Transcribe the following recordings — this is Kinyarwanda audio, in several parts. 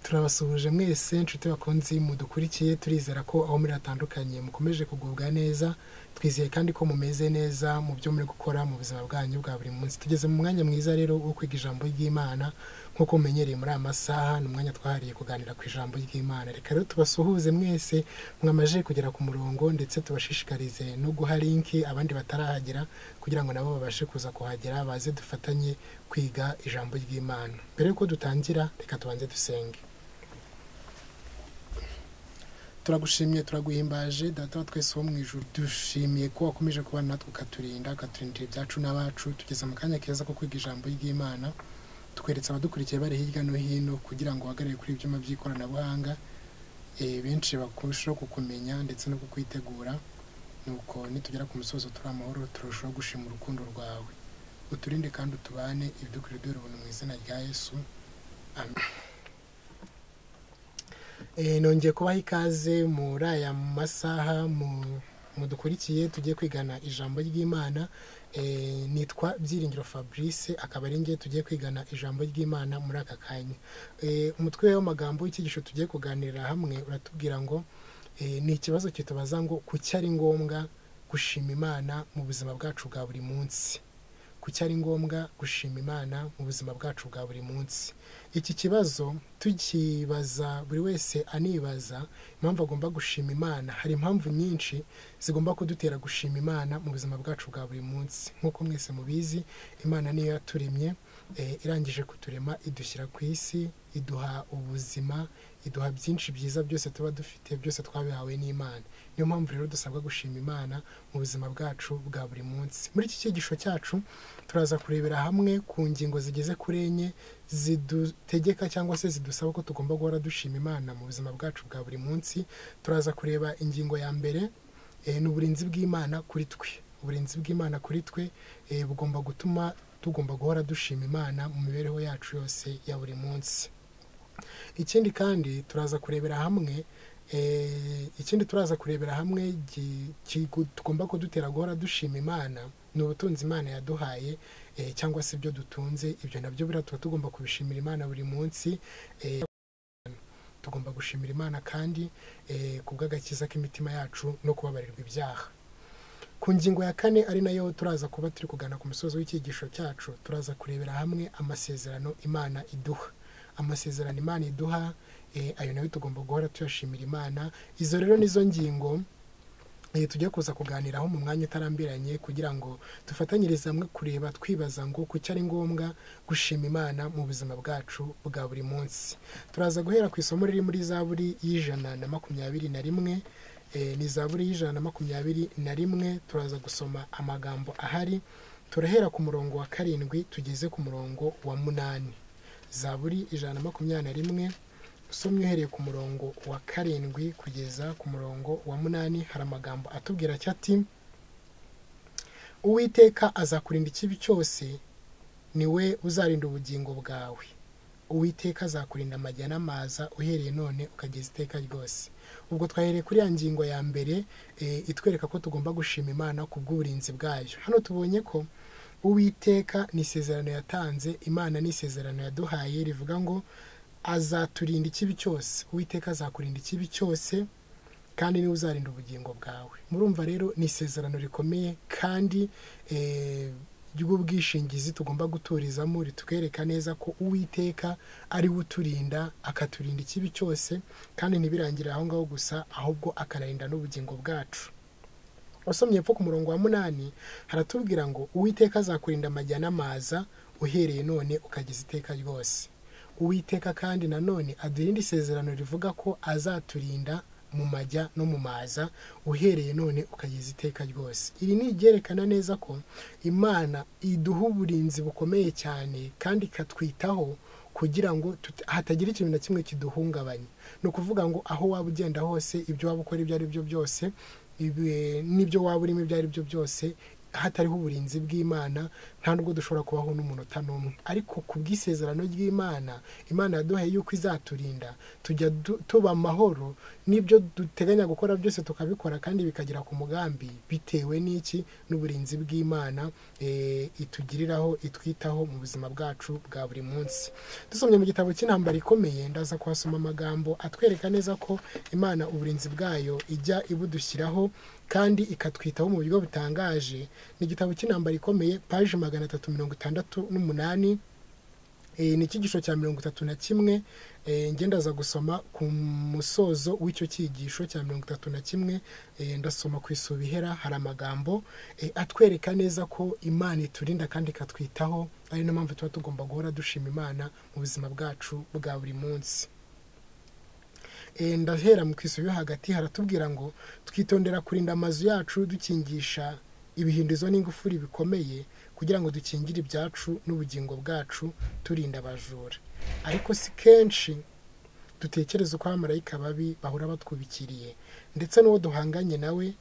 turabasuhuje mwese inshuti bakunzi mudukurikiye turizera ko aho muri atandukanye mukomeje kugubwa neza twizeye kandi ko mumeze neza mu byo muri gukora mu buzima bwanyu bwa buri munsi tugeze mu mwanya mwiza rero wo kwiga ijambo ry'Imana nkuko mumenyereye muri aya masaha ni umwanya twahariye kuganira ku ijambo ry'Imana reka rero tubasuhuze mwese mwamaje kugera ku murongo ndetse tubashishikarize no guha linki abandi batarahagera kugira ngo nabo babashe kuza kuhagera baze dufatanye kwiga ijambo ry'Imana mbere yuko dutangira reka tubanze dusenge. Turagushimye turaguhimbaje data wa twese wo mu ijuru dushimiye ko wakomeje kuba natwe ukaturinda ukaturindira ibyacu n'abacu tugeze mu kanya keza ko kwiga ijambo ry'Imana tukweretse abadukurikiye bari hirya no hino kugira ngo uhagarare kuri ibyuma by'ikoranabuhanga benshi bakurushaho kukumenya ndetse no kukwitegura nuko nitugera ku musozo turi amahoro turushaho gushima urukundo rwawe uturinde kandi utubane ibidukuri dore ubuntu mu izina rya Yesu amen. Nongeye kubaha ikaze muri aya masaha mudukurikiye tugiye kwigana ijambo ry'Imana nitwa Byiringiro Fabrice akaba ari ngiye tugiye kwigana ijambo ry'Imana muri aka kanya. Umutwe w'amagambo w'ikigisho tugiye kuganirira hamwe uratubwira ngo ni ikibazo kitubaza ngo kuki ari ngombwa gushima Imana mu buzima bwacu bwa buri munsi. Kuki ari ngombwa gushima Imana mu buzima bwacu bwa buri munsi. Iki kibazo tukibaza buri wese anibaza impamvu agomba gushima Imana. Hari impamvu nyinshi zigomba kudutera gushima Imana mu buzima bwacu bwa buri munsi. Nk'uko mwese mubizi Imana niyo yaturemye irangije kuturema idushyira ku isi iduha ubuzima iduha byinshi byiza byose tuba dufite byose twabihawe n'Imana. Niyo mpamvu rero dusabwa gushima Imana mu buzima bwacu bwa buri munsi. Muri iki cyigisho cyacu turaza kurebera hamwe ku ngingo zigeze kuri enye zidutegeka cyangwa se zidusaba ko tugomba guhora dushima Imana mu buzima bwacu bwa buri munsi. Turaza kureba ingingo ya mbere ni uburinzi bw'Imana kuri twe. Uburinzi bw'Imana kuri twe bugomba gutuma tugomba guhora dushima Imana mu mibereho yacu yose ya buri munsi. Ikindi kandi turaza kurebera hamwe tugomba kudutera guhora dushima Imana ni ubutunzi Imana yaduhaye cyangwa se ibyo dutunze ibyo nabyo biratuba tugomba kubishimira Imana buri munsi. Tugomba gushimira Imana kandi kubw'agakiza k'imitima yacu no kubabarirwa ibyaha. Ku ngingo ya kane ari nayo turaza kuba turi kugana ku musozo w'icyigisho cyacu turaza kurebera hamwe amasezerano Imana iduha. Amasezerano Imana iduha ayo nayo tugomba guhora tuyashimira Imana. Izo rero nizo ngingo tujya kuza kuganiraho mu mwanya utarambiranye kugira ngo dufatanyirize hamwe kureba twibaza ngo kuki ari ngombwa gushima Imana mu buzima bwacu bwa buri munsi. Turaza guhera ku isomo riri muri Zaburi y'121 ni Zaburi y'121 turaza gusoma amagambo ahari turahera ku murongo wa 7 tugeze ku murongo wa 8. Zaburi 121 usomye uhereye ku murongo wa 7 kugeza ku murongo wa 8 hari amagambo atubwira ati Uwiteka azakurinda ikibi cyose niwe uzarinda ubugingo bwawe. Uwiteka azakurinda amajya n'amaza uhereye none ukageza iteka ryose. Ubwo twahereye kuri ya ngingo ya mbere itwereka ko tugomba gushima Imana ku bw'uburinzi bwayo. Hano tubonye ko Uwiteka ni isezerano yatanze, Imana ni isezerano yaduhaye rivuga ngo azaturinda ikibi cyose. Uwiteka azakurinda ikibi cyose kandi niwe uzarinda ubugingo bwawe. Murumva rero ni isezerano rikomeye kandi ry'ubwishingizi tugomba guturizamo ritwereka neza ko Uwiteka ari we uturinda akaturinda ikibi cyose kandi ntibirangire aho ngaho gusa ahubwo akanarinda n'ubugingo bwacu. Usomye epfo ku murongo wa 8 haratubwira ngo Uwiteka azakurinda amajya n'amaza uhereye none ukageza iteka ryose. Uwiteka kandi nanone adurinda isezerano rivuga ko azaturinda mu majya no mu maza uhereye none ukageza iteka ryose. Iri ni ryerekana neza ko Imana iduha uburinzi bukomeye cyane kandi ikatwitaho kugira ngo hatagira ikintu na kimwe kiduhungabanya. No kuvuga ngo aho waba ugenda hose ibyo waba ukora ibyo ari byo byose n'ibyo waba urimo ibyo ari byo byose hatariho uburinzi bw'Imana nta nubwo dushobora kubaho n'umunota n'umwe. Ariko ku bw'isezerano ry'Imana, Imana yaduhaye yuko izaturinda tujya tuba amahoro, n'ibyo duteganya gukora byose tukabikora kandi bikagera ku mugambi, bitewe n'iki? N'uburinzi bw'Imana itugiriraho, itwitaho mu buzima bwacu bwa buri munsi. Dusomye mu gitabo cy'Intambara Ikomeye, ndaza kuhasoma amagambo atwereka neza ko Imana uburinzi bwayo ijya ibudushyiraho kandi ikatwitaho mu buryo butangaje. Ni igitabo cy'Intambara Ikomeye, paji 368, ni icyigisho cya 31. Ndaza gusoma ku musozo w'icyo cyigisho cya 31, ndasoma ku isubihera. Hari amagambo atwereka neza ko Imana iturinda kandi ikatwitaho, ari no mpamvu tuba tugomba guhora dushima Imana mu buzima bwacu bwa buri munsi. Ndahera mu kwisubiyo hagati, haratubwira ngo twitondera kurinda amazu yacu dukingisha ibihindizo n'ingufuri bikomeye, kugira ngo dukingire ibyacu n'ubugingo bwacu turinda abajura. Ariko si kenshi dutekereza uko abamarayika babi bahora batwubikiriye, ndetse n'uwo duhanganye nawe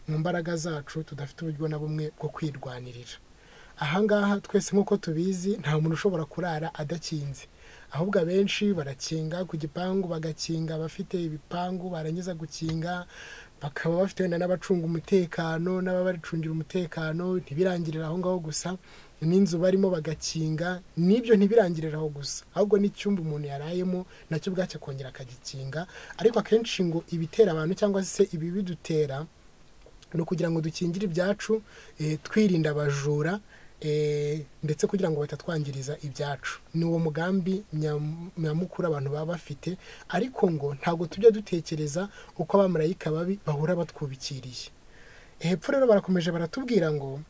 mu mbaraga zacu tudafite uburyo na bumwe bwo kwirwanirira. Ahangaha twese nk'uko tubizi, nta muntu ushobora kurara adakinze, ahubwo abenshi barakinga ku gipangu, bagakinga abafite ibipangu, barangiza gukinga bakaba bafite wenda n'abacunga umutekano n'ababaricungira umutekano. Ntibirangirira aho ngaho gusa, n'inzu barimo bagakinga, n'ibyo ntibirangirira aho gusa, ahubwo n'icyumba umuntu yarayemo nacyo bwacyo akongera akagikinga. Ariko akenshi ngo ibitera abantu cyangwa se ibi bidutera no kugira ngo dukingire ibyacu, twirinda abajura, ndetse kugira ngo batatwangiriza ibyacu. Ni uwo mugambi nyamukuru abantu baba bafite, ariko ngo ntabwo tujya dutekereza uko abamarayika babi bahora batwubikiriye. Hepfo rero barakomeje baratubwira ngo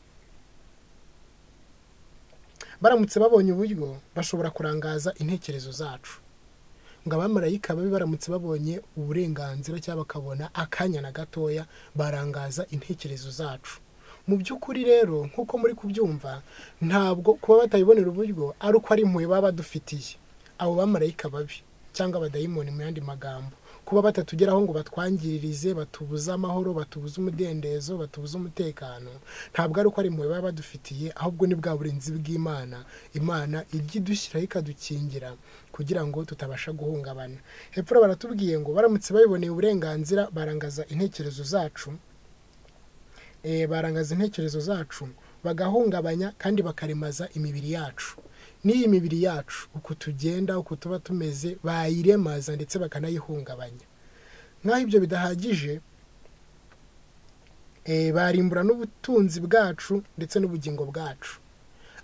baramutse babonye uburyo bashobora kurangaza intekerezo zacu. Ngo abamarayika babi baramutse babonye uburenganzira cyangwa bakabona akanya na gatoya, barangaza intekerezo zacu. Mu by'ukuri rero nk'uko muri kubyumva, ntabwo kuba batayibonera uburyo ari uko ari impuhwe baba badufitiye abo bamarayika babi cyangwa abadayimoni mu yandi magambo, kuba batatugeraho ngo batwangiririze, batubuze amahoro, batubuze umudendezo, batubuze umutekano. Ntabwo ari uko ari impuhwe baba badufitiye, ahubwo ni bwa burinzi bw'Imana. Imana ijya idushyiraho ikadukingira kugira ngo tutabasha guhungabana. Hepfo baratubwiye ngo baramutse babiboneye uburenganzira, barangaza intekerezo zacu, bagahungabanya kandi bakaremaza imibiri yacu. N'iyi mibiri yacu uko tugenda, uko tuba tumeze, bayiremaza ndetse bakanayihungabanya. Nk'aho ibyo bidahagije, barimbura n'ubutunzi bwacu ndetse n'ubugingo bwacu.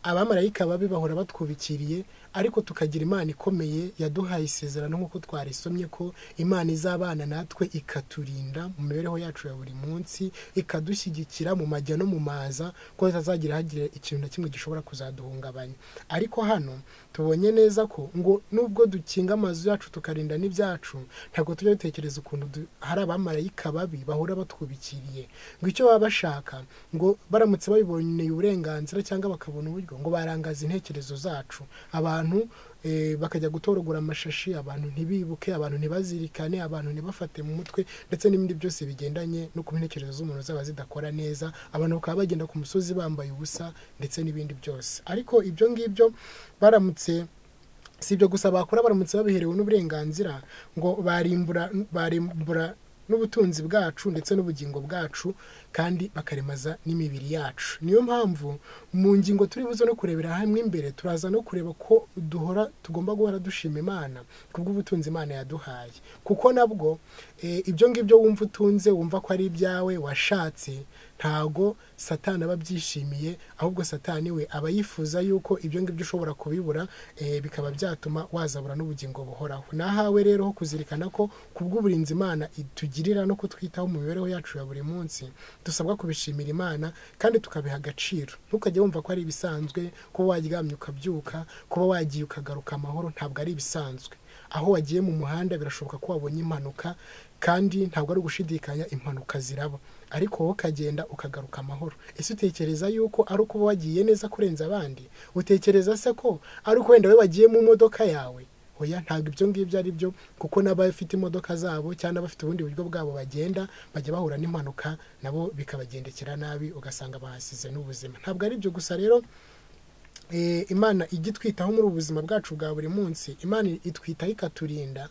Abamarayika babi bahora batwubikiriye, ariko tukagira Imana ikomeye yaduhaye isezerano nk'uko twarisomye ko Imana izabana natwe ikaturinda mu mibereho yacu ya buri munsi, ikadushyigikira mu majya no mu maza, ko hagira ikintu na kimwe gishobora kuzaduhungabanya. Ariko hano tubonye neza ko ngo nubwo dukinga amazu yacu tukarinda n'ibyacu, ntabwo tujya dutekereza ukuntu hari abamarayika babi bahora batwubikiriye. Ngo icyo baba bashaka, ngo baramutse babiboneye uburenganzira cyangwa bakabona uburyo, ngo barangaza intekerezo zacu. Abantu bakajya gutoragura amashashi, abantu ntibibuke, abantu ntibazirikane, abantu ntibafate mu mutwe, ndetse n'ibindi byose bigendanye no ku intekerezo z'umuntu zaba zidakora neza. Abantu bakaba bagenda ku musozi bambaye ubusa ndetse n'ibindi byose. Ariko ibyo ngibyo baramutse, si ibyo gusa bakora, baramutse babiherewe n'uburenganzira, ngo barimbura n'ubutunzi bwacu ndetse n'ubugingo bwacu, kandi bakaremaza n'imibiri yacu. Niyo mpamvu mu ngingo turi buze no kurebera hamwe imbere, turaza no kureba ko tugomba guhora dushima Imana kubw'ubutunzi Imana yaduhaye, kuko nabwo ibyo ngibyo wumva utunze, wumva ko ari ibyawe washatse, ntago Satani aba abyishimiye, ahubwo Satani we aba yifuza yuko ibyo ngibyo ushobora kubibura, bikaba byatuma wazabura n'ubugingo buhoraho. Nahawe rero ho kuzirikana ko kubw'uburinzi Imana itugirira no kutwitaho mu mibereho yacu ya buri munsi, dusabwa kubishimira Imana kandi tukabiha agaciro. Ntukajye wumva ko ari ibisanzwe kuba waryamye ukabyuka, kuba wagiye ukagaruka amahoro, ntabwo ari ibisanzwe. Aho wagiye mu muhanda birashoboka ko wabonye impanuka, kandi ntabwo ari ugushidikanya, impanuka ziraba, ariko wowe ukagenda ukagaruka amahoro. Ese utekereza yuko ari uko wagiye neza kurenza abandi? Utekereza se ko ari uko wenda we wagiye mu modoka yawe? oya ntabwo ibyo ngibyo ari byo, kuko n'abafite imodoka zabo cyangwa abafite ubundi buryo bwabo bagenda bajya bahura n'impanuka nabo bikabagendekera nabi ugasanga bahasize n'ubuzima. Ntabwo ari byo gusa rero Imana igitwitaho muri ubuzima bwacu bwa buri munsi, Imana itwitaho ikaturinda.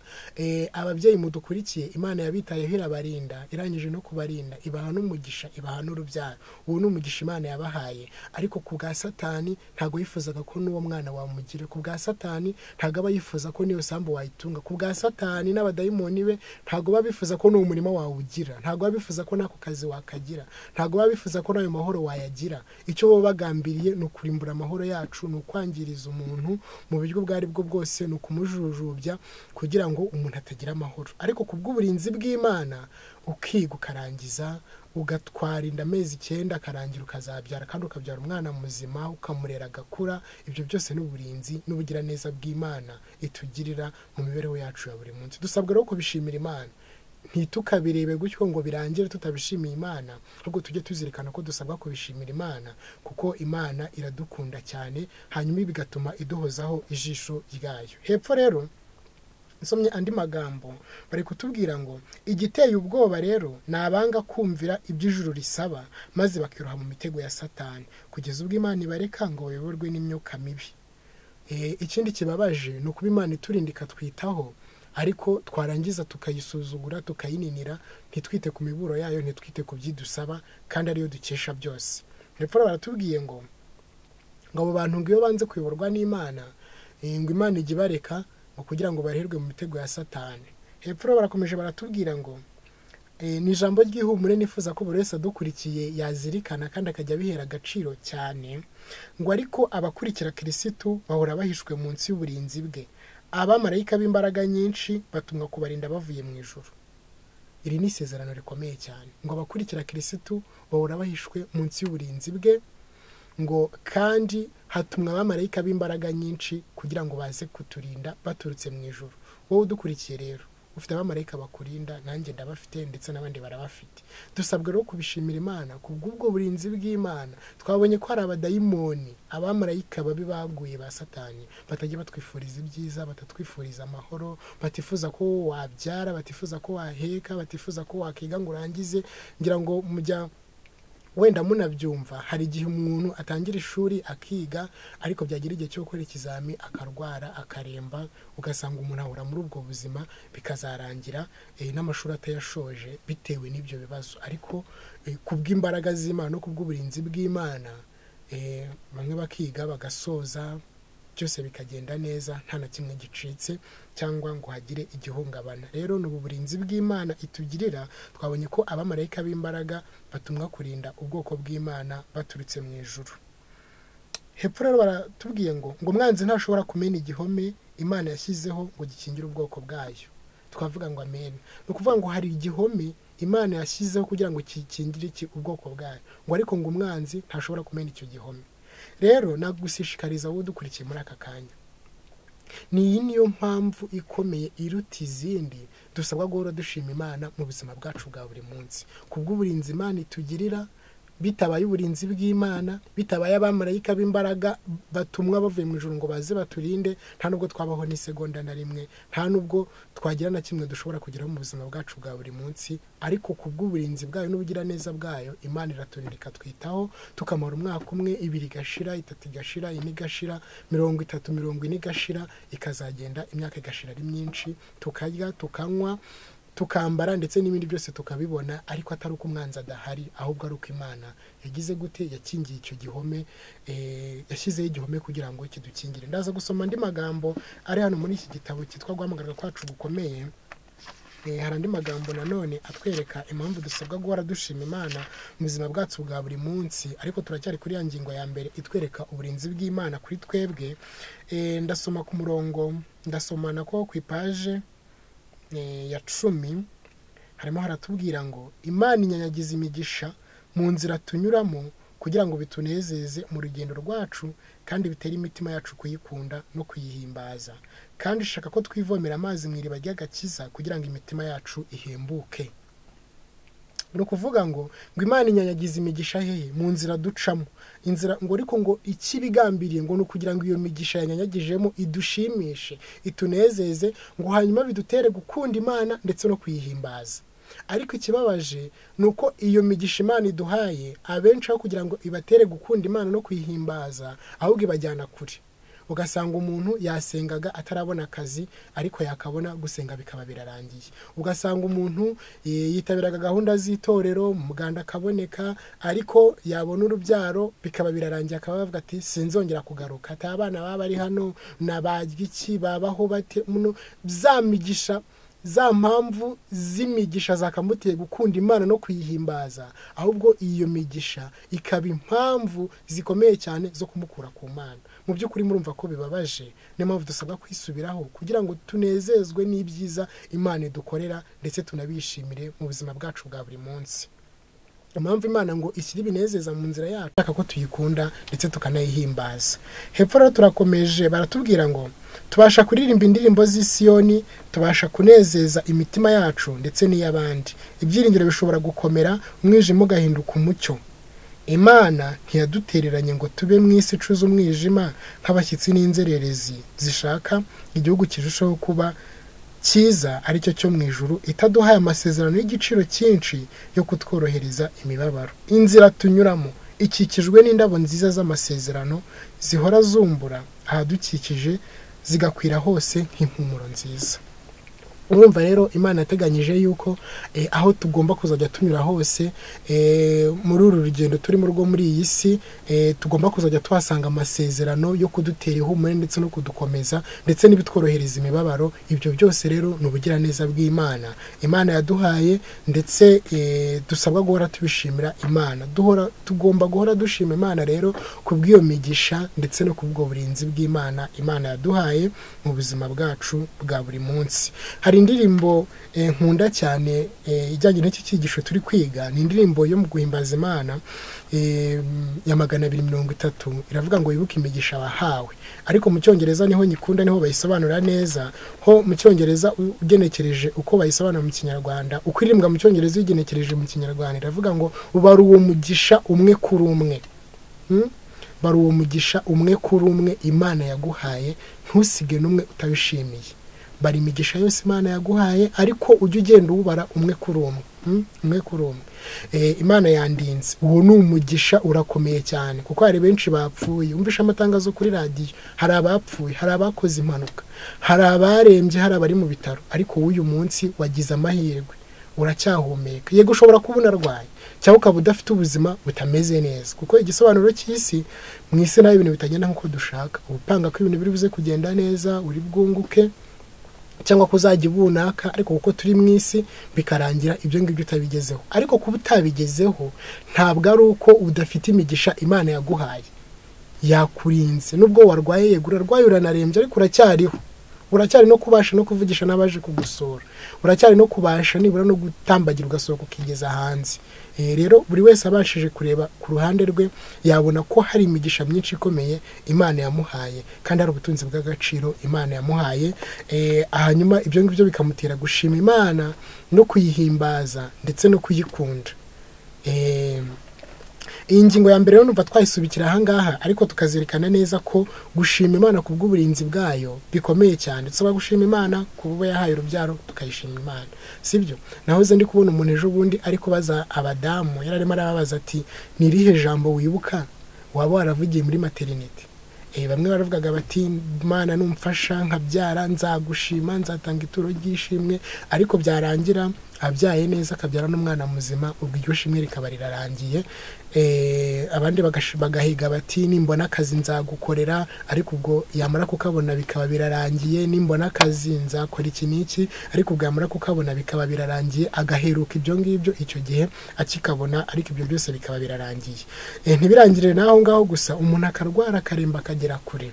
Ababyeyi mudukurikiye, Imana yabitayeho irabarinda, irangije no kubarinda ibaha n'umugisha, ibaha n'urubyaro. Uwo ni umugisha Imana yabahaye, ariko ku bwa Satani ntabwo yifuzaga ko n'uwo mwana wamugira. Ku bwa Satani ntabwo aba yifuza ko niyo sambu wayitunga. Ku bwa Satani n'abadayimoni be ntabwo baba bifuza ko n'uwo murimo wawugira, ntabwo baba bifuza ko n'ako kazi wakagira, ntabwo baba bifuza ko n'ayo mahoro wayagira. Icyo baba bagambiriye ni ukurimbura amahoro yacu, ni ukwangiriza umuntu mu buryo ubwo ari bwo bwose, ni ukumujujubya kugira ngo umuntu atagira amahoro. Ariko ku bw'uburinzi bw'Imana ukiga ukarangiza, ugatwara inda amezi 9 akarangira ukazabyara, kandi ukabyara umwana muzima ukamurera agakura. Ibyo byose ni uburinzi n'ubugiraneza bw'Imana itugirira mu mibereho yacu ya buri munsi. Dusabwa rero kubishimira Imana, ntitukabirebe gutyo ngo birangire tutabishimiye Imana, ahubwo tujye tuzirikana ko dusabwa kubishimira Imana, kuko Imana iradukunda cyane, hanyuma bigatuma iduhozaho ijisho ryayo. Hepfo rero nsomye andi magambo bari kutubwira ngo igiteye ubwoba rero nabanga kumvira iby'ijuru risaba, maze bakiroha mu mitego ya Satani, kugeza ubwo Imana ibareka ngo bayoborwe n'imyuka mibi. Ikindi kibabaje ni ukuba Imana iturinda ikatwitaho, ariko twarangiza tukayisuzugura, tukayininira, ntitwite ku miburo yayo, ntitwite ku byidusaba, kandi ariyo dukesha byose. Hepfo baratubwiye ngo abo bantu ngo iyo banze kuyoborwa n'Imana, ngo Imana ijye ibareka ngo kugira ngo baherwe mu mitego ya Satani. Hepfo barakomeje baratubwira ngo ni ijambo ry'ihumure nifuza ko buri wese adukurikiye yazirikana kandi akajya bihera agaciro cyane, ngo ariko abakurikira Kristo bahora bahishwe munsi y'uburinzi bwe. Abamarayika b'imbaraga nyinshi batumwa kubarinda bavuye mu ijuru. Iri ni isezerano rikomeye cyane, ngo abakurikira Kristo bahora bahishwe munsi y'uburinzi bwe, ngo kandi hatumwa abamarayika b'imbaraga nyinshi kugira ngo baze kuturinda baturutse mu ijuru. Wowe udukurikiye rero ufite abamarayika bakurinda, nanjye ndabafite, ndetse n'abandi barabafite. Dusabwa rero kubishimira Imana kubw'ubwo burinzi bw'Imana. Twabonye ko hari abadayimoni, abamarayika babi baguye ba Satani, batajya batwifuriza ibyiza, batatwifuriza amahoro, batifuza ko wabyara, batifuza ko waheka, batifuza ko wakiga ngo urangize. Ngira ngo mujya wenda munabyumva, hari igihe umuntu atangira ishuri akiga, ariko byagira igihe cyo gukora ikizami akarwara akaremba, ugasanga umuntu ahora muri ubwo buzima, bikazarangira n'amashuri atayashoje bitewe n'ibyo bibazo. Ariko kubw'imbaraga z'Imana no kubw'uburinzi bw'Imana, bamwe bakiga bagasoza, byose bikagenda neza, nta na kimwe gicitse cyangwa ngo hagire igihungabana. Rero ni uburinzi bw'Imana itugirira. Twabonye ko abamarayika b'imbaraga batumwa kurinda ubwoko bw'Imana baturutse mu ijuru. Hepfo rero baratubwiye ngo umwanzi ntashobora kumena igihome Imana yashyizeho ngo gikingire ubwoko bwayo. Twavuga ngo amen. Ni ukuvuga ngo hari igihome Imana yashyizeho kugira ngo gikingire ubwoko bwayo, ngo ariko ngo umwanzi ntashobora kumena icyo gihome. Rero nagushishikariza wowe dukurikiye muri aka kanya, iyi niyo mpamvu ikomeye iruta izindi dusabwa guhora dushima Imana mu buzima bwacu bwa buri munsi, kubw'uburinzi Imana itugirira. Bitabaye uburinzi bw'Imana, bitabaye abamarayika b'imbaraga batumwa bavuye mu ijuru ngo baze baturinde, nta nubwo twabaho n'isegonda na rimwe, nta nubwo twagira na kimwe dushobora kugeraho mu buzima bwacu bwa buri munsi. Ariko kubw'uburinzi bwayo n'ubugiraneza bwayo, Imana iraturinda ikatwitaho, tukamara umwaka umwe, 2 igashira, 3 igashira, 4 igashira, 30, 40 igashira, ikazagenda imyaka igashira ari myinshi, tukarya, tukanywa, tukambara, ndetse n'ibindi byose tukabibona, ariko atari uko umwanzi adahari, ahubwo ari uko Imana yagize gute, yakingiye icyo gihome, yashyizeho igihome kugira ngo kidukingire. Ndaza gusoma andi magambo ari hano muri iki gitabo cyitwa guhamagarwa kwacu gukomeye. Hari andi magambo nanone atwereka impamvu dusabwa guhora dushima Imana mu buzima bwacu bwa buri munsi, ariko turacyari kuri ya ngingo ya mbere itwereka uburinzi bw'Imana kuri twebwe. Ndasoma ku murongo, ndasomana ko ku ipaje ya 10 harimo haratubwira ngo Imana inyanyagiza imigisha mu nzira tunyuramo kugira ngo bitunezeze mu rugendo rwacu, kandi bitera imitima yacu kuyikunda no kuyihimbaza, kandi ishaka ko twivomera amazi mu iriba ry'agakiza kugira ngo imitima yacu ihembuke. no kuvuga ngo Imana inyanyagiza imigisha hehe mu nzira ducamo inzira ngo ariko ngo ikibigambiriye ngo no kugira ngo iyo migisha yanyanyagijemo idushimishe itunezeze ngo hanyuma bidutere gukunda Imana ndetse no kuyihimbaza. Ariko ikibabaje nuko iyo migisha Imana iduhaye abenshi aho kugira ngo ibatere gukunda Imana no kuyihimbaza ahubwo ibajyana kure. Ugasanga umuntu yasengaga atarabona akazi ariko yakabona gusenga bikaba birarangiye. Ugasanga umuntu yitabiraga gahunda z'itorero umuganda akaboneka ariko yabona urubyaro bikaba birarangiye akaba bavuga ati sinzongera kugaruka. Ati abana baba ari hano nabajya iki babaho bate zamigisha za mpamvu z'imigisha zakamutiye gukunda Imana no kuyihimbaza ahubwo iyo migisha ikaba impamvu zikomeye cyane zo kumukura ku Mana. Mu by'ukuri murumva ko bibabaje, niyo mpamvu dusabwa kwisubiraho kugira ngo tunezezwe n'ibyiza Imana idukorera ndetse tunabishimire mu buzima bwacu bwa buri munsi. Impamvu Imana ngo ishyira ibinezeza mu nzira yacu ashaka ko tuyikunda ndetse tukanayihimbaza. Hepfo rero turakomeje baratubwira ngo tubasha kuririmba indirimbo z'Isiyoni, tubasha kunezeza imitima yacu ndetse n'iy'abandi. Ibyiringiro bishobora gukomera, umwijima ugahinduka umucyo. Imana ntiyadutereranye ngo tube mu isi icuza umwijima nk'abashyitsi n'inzererezi zishaka igihugu kirushaho kuba cyiza aricyo cyo mu ijuru, itaduhaye amasezerano y'igiciro cyinshi yo kutworohereza imibabaro. Inzira tunyuramo ikikijwe n'indabo nziza z'amasezerano zihora zumbura ahadukikije zigakwira hose nk'impumuro nziza. Urumva rero Imana yateganyije yuko aho tugomba kuzajya tunyura hose muri uru rugendo turimo rwo muri iyi si tugomba kuzajya tuhasanga amasezerano yo kudutera ihumure ndetse no kudukomeza ndetse n'ibitworohereza imibabaro. Ibyo byose rero ni ubugiraneza bw'Imana Imana yaduhaye ndetse dusabwa guhora tubishimira Imana. Tugomba guhora dushima Imana rero kubw'iyo migisha ndetse no kubwo burinzi bw'Imana Imana yaduhaye mu buzima bwacu bwa buri munsi. Hari indirimbo nkunda cyane ijyanye n'iki cyigisho turi kwiga, ni indirimbo yo mu guhimbaza Imana ya 230 iravuga ngo wibuke imigisha wahawe. Ariko mu cyongereza niho nyikunda, niho bayisobanura neza. Ho mu cyongereza ugenekereje uko bayisobanura mu kinyarwanda, uko irimbwa mu cyongereza ugenekereje mu kinyarwanda iravuga ngo ubara uwo mugisha umwe kuri umwe. Bari uwo mugisha umwe kuri umwe Imana yaguhaye, ntusige n'umwe utabishimiye. Bari imigisha yose Imana yaguhaye ariko ujye ugenda ubara umwe kuri umwe. Umwe kuri umwe. Imana yandinze, uwo ni umugisha urakomeye cyane kuko hari benshi bapfuye. Umvisha amatangazo kuri radio, hari abapfuye, hari abakoze impanuka, hari abarembye, hari abari mu bitaro, ariko uyu munsi wagize amahirwe uracyahumeka. Yego ushobora kuba unarwaye cyangwa ukaba udafite ubuzima butameze neza, kuko igisobanuro cy'isi mu isi nayo ibintu bitagenda nk'uko dushaka. Ubupanga ko ibintu biri buze kugenda neza, uri bwunguke cyangwa kuzajya bunaka, ariko kuko turi mu isi bikarangira ibyo ngibyo utabigezeho. Ariko kuba utabigezeho ntabwo ari uko udafite imigisha Imana yaguhaye. Yakurinze nubwo warwaye, yego urarwaye uranarembye ariko uracyariho. Uracyari no kubasha no kuvugisha n'abaje kugusura, uracyari no kubasha nibura no gutambagira ugasohoka ukigeza hanze. Rero buri wese abashije kureba ku ruhande rwe yabona ko hari imigisha myinshi ikomeye Imana yamuhaye kandi hari ubutunzi bw'agaciro Imana yamuhaye. Hanyuma ibyo ngibyo bikamutera gushima Imana no kuyihimbaza ndetse no kuyikunda. Iyi ngingo ya mbere rero numva twayisubikira aha ngaha, ariko tukazirikana neza ko gushima Imana kubw'uburinzi bwayo bikomeye cyane. Tusaba gushima Imana kuba yahaye urubyaro, tukayishima Imana, sibyo? Nahoze ndi kubona umuntu ejo bundi ariko baza abadamu, yararimo arababaza ati ni irihe jambo wibuka waba waravugiye muri maternity? Bamwe baravugaga bati Imana numfasha nkabyara nzagushima, nzatanga ituro ry'ishimwe, ariko byarangira abyaye neza akabyara n'umwana muzima, ubwo iryo shimwe rikaba rirarangiye. Abandi bagahiga bati nimbona akazi nzagukorera, ariko ubwo yamara kukabona bikaba birarangiye. Nimbona akazi nzakora iki n'iki, ariko ubwo yamara kukabona bikaba birarangiye, agaheruka ibyo ngibyo icyo gihe akikabona, ariko ibyo byose bikaba birarangiye. Ntibirangire naho ngaho gusa, umuntu akarwara akaremba akagera kure,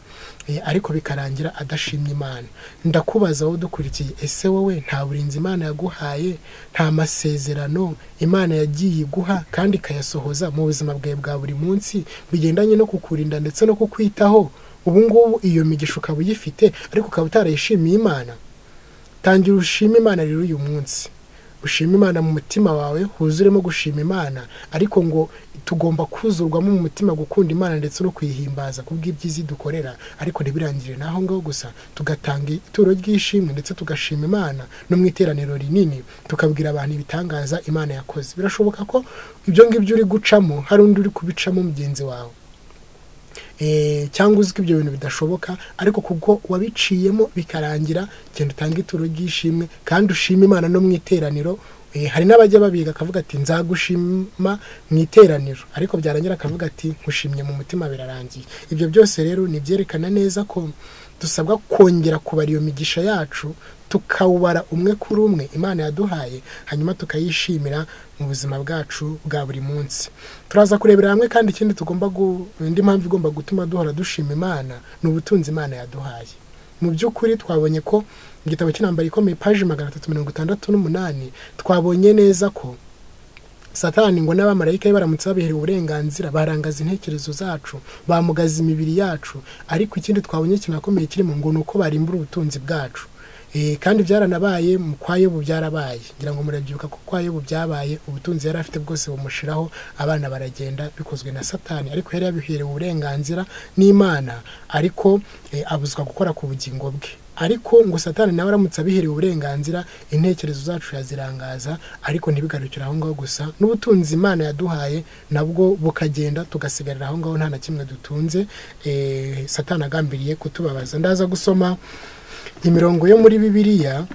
ariko bikarangira adashimye Imana. Ndakubaza wowe dukurikiye, ese wowe nta burinzi Imana yaguhaye, nta masezerano Imana yagiye iguha kandi ikayasohoza mu buzima bwawe bwa buri munsi bigendanye no kukurinda ndetse no kukwitaho? Ubu ngubu iyo migisha ukaba uyifite ariko ukaba utarayishimiye Imana. Tangira ushime Imana rero uyu munsi. ushima Imana mu mutima wawe huzuremo gushima Imana, ariko ngo tugomba kuzurwamo mu mutima gukunda Imana ndetse no kuyihimbaza kubw'ibyiza dukorera, ariko ntibirangire naho ngaho gusa, tugatanga ituro ry'ishimwe ndetse tugashima Imana no mu iteraniro rinini, tukabwira abantu ibitangaza Imana yakoze. Birashoboka ko ibyo ngibyo uri gucamo hari undi uri kubicamo mugenzi wawe, cyangwa uzi ko ibyo bintu bidashoboka, ariko kubwo wabiciyemo bikarangira, genda utange ituro ry'ishimwe kandi ushima Imana no mu iteraniro. Hari n'abajya babiga akavuga ati nzagushima mu iteraniro, ariko byarangira akavuga ati nkushimye mu mutima, birarangiye. Ibyo byose rero ni byerekana neza ko dusabwa kongera kubara iyo migisha yacu, tukawubara umwe kuri umwe Imana yaduhaye, hanyuma tukayishimira mu buzima bwacu bwa buri munsi. Turaza kurebera hamwe kandi ikindi indi mpamvu igomba gutuma duhora dushima Imana ni ubutunzi Imana yaduhaye. Mu by'ukuri twabonye ko igitabo cy'intambara ikomeye paji 368 twabonye neza ko Satani ngo n'abamarayika baramutse babiherewe uburenganzira barangaza intekerezo zacu, bamugaza imibiri yacu, ariko ikindi twabonye kinakomeye kirimo ngo nuko barimbura ubutunzi bwacu. Kandi byaranabaye mu kwa Yobu, byarabaye, ngira ngo murabyibuka ko kwa Yobu byabaye, ubutunzi yari afite bwose bumushiraho, abana baragenda, bikozwe na Satani, ariko yari yabiherewe uburenganzira n'Imana, ariko abuzwa gukora ku bugingo bwe. Ariko ngo Satani nawe aramutse abiherewe uburenganzira, intekerezo zacu yazirangaza, ariko ntibigarukira aho ngaho gusa, n'ubutunzi Imana yaduhaye nabwo bukagenda, tugasigarira aho ngaho nta na kimwe dutunze, Satani agambiriye kutubabaza. Ndaza gusoma imirongo yo muri Bibiliya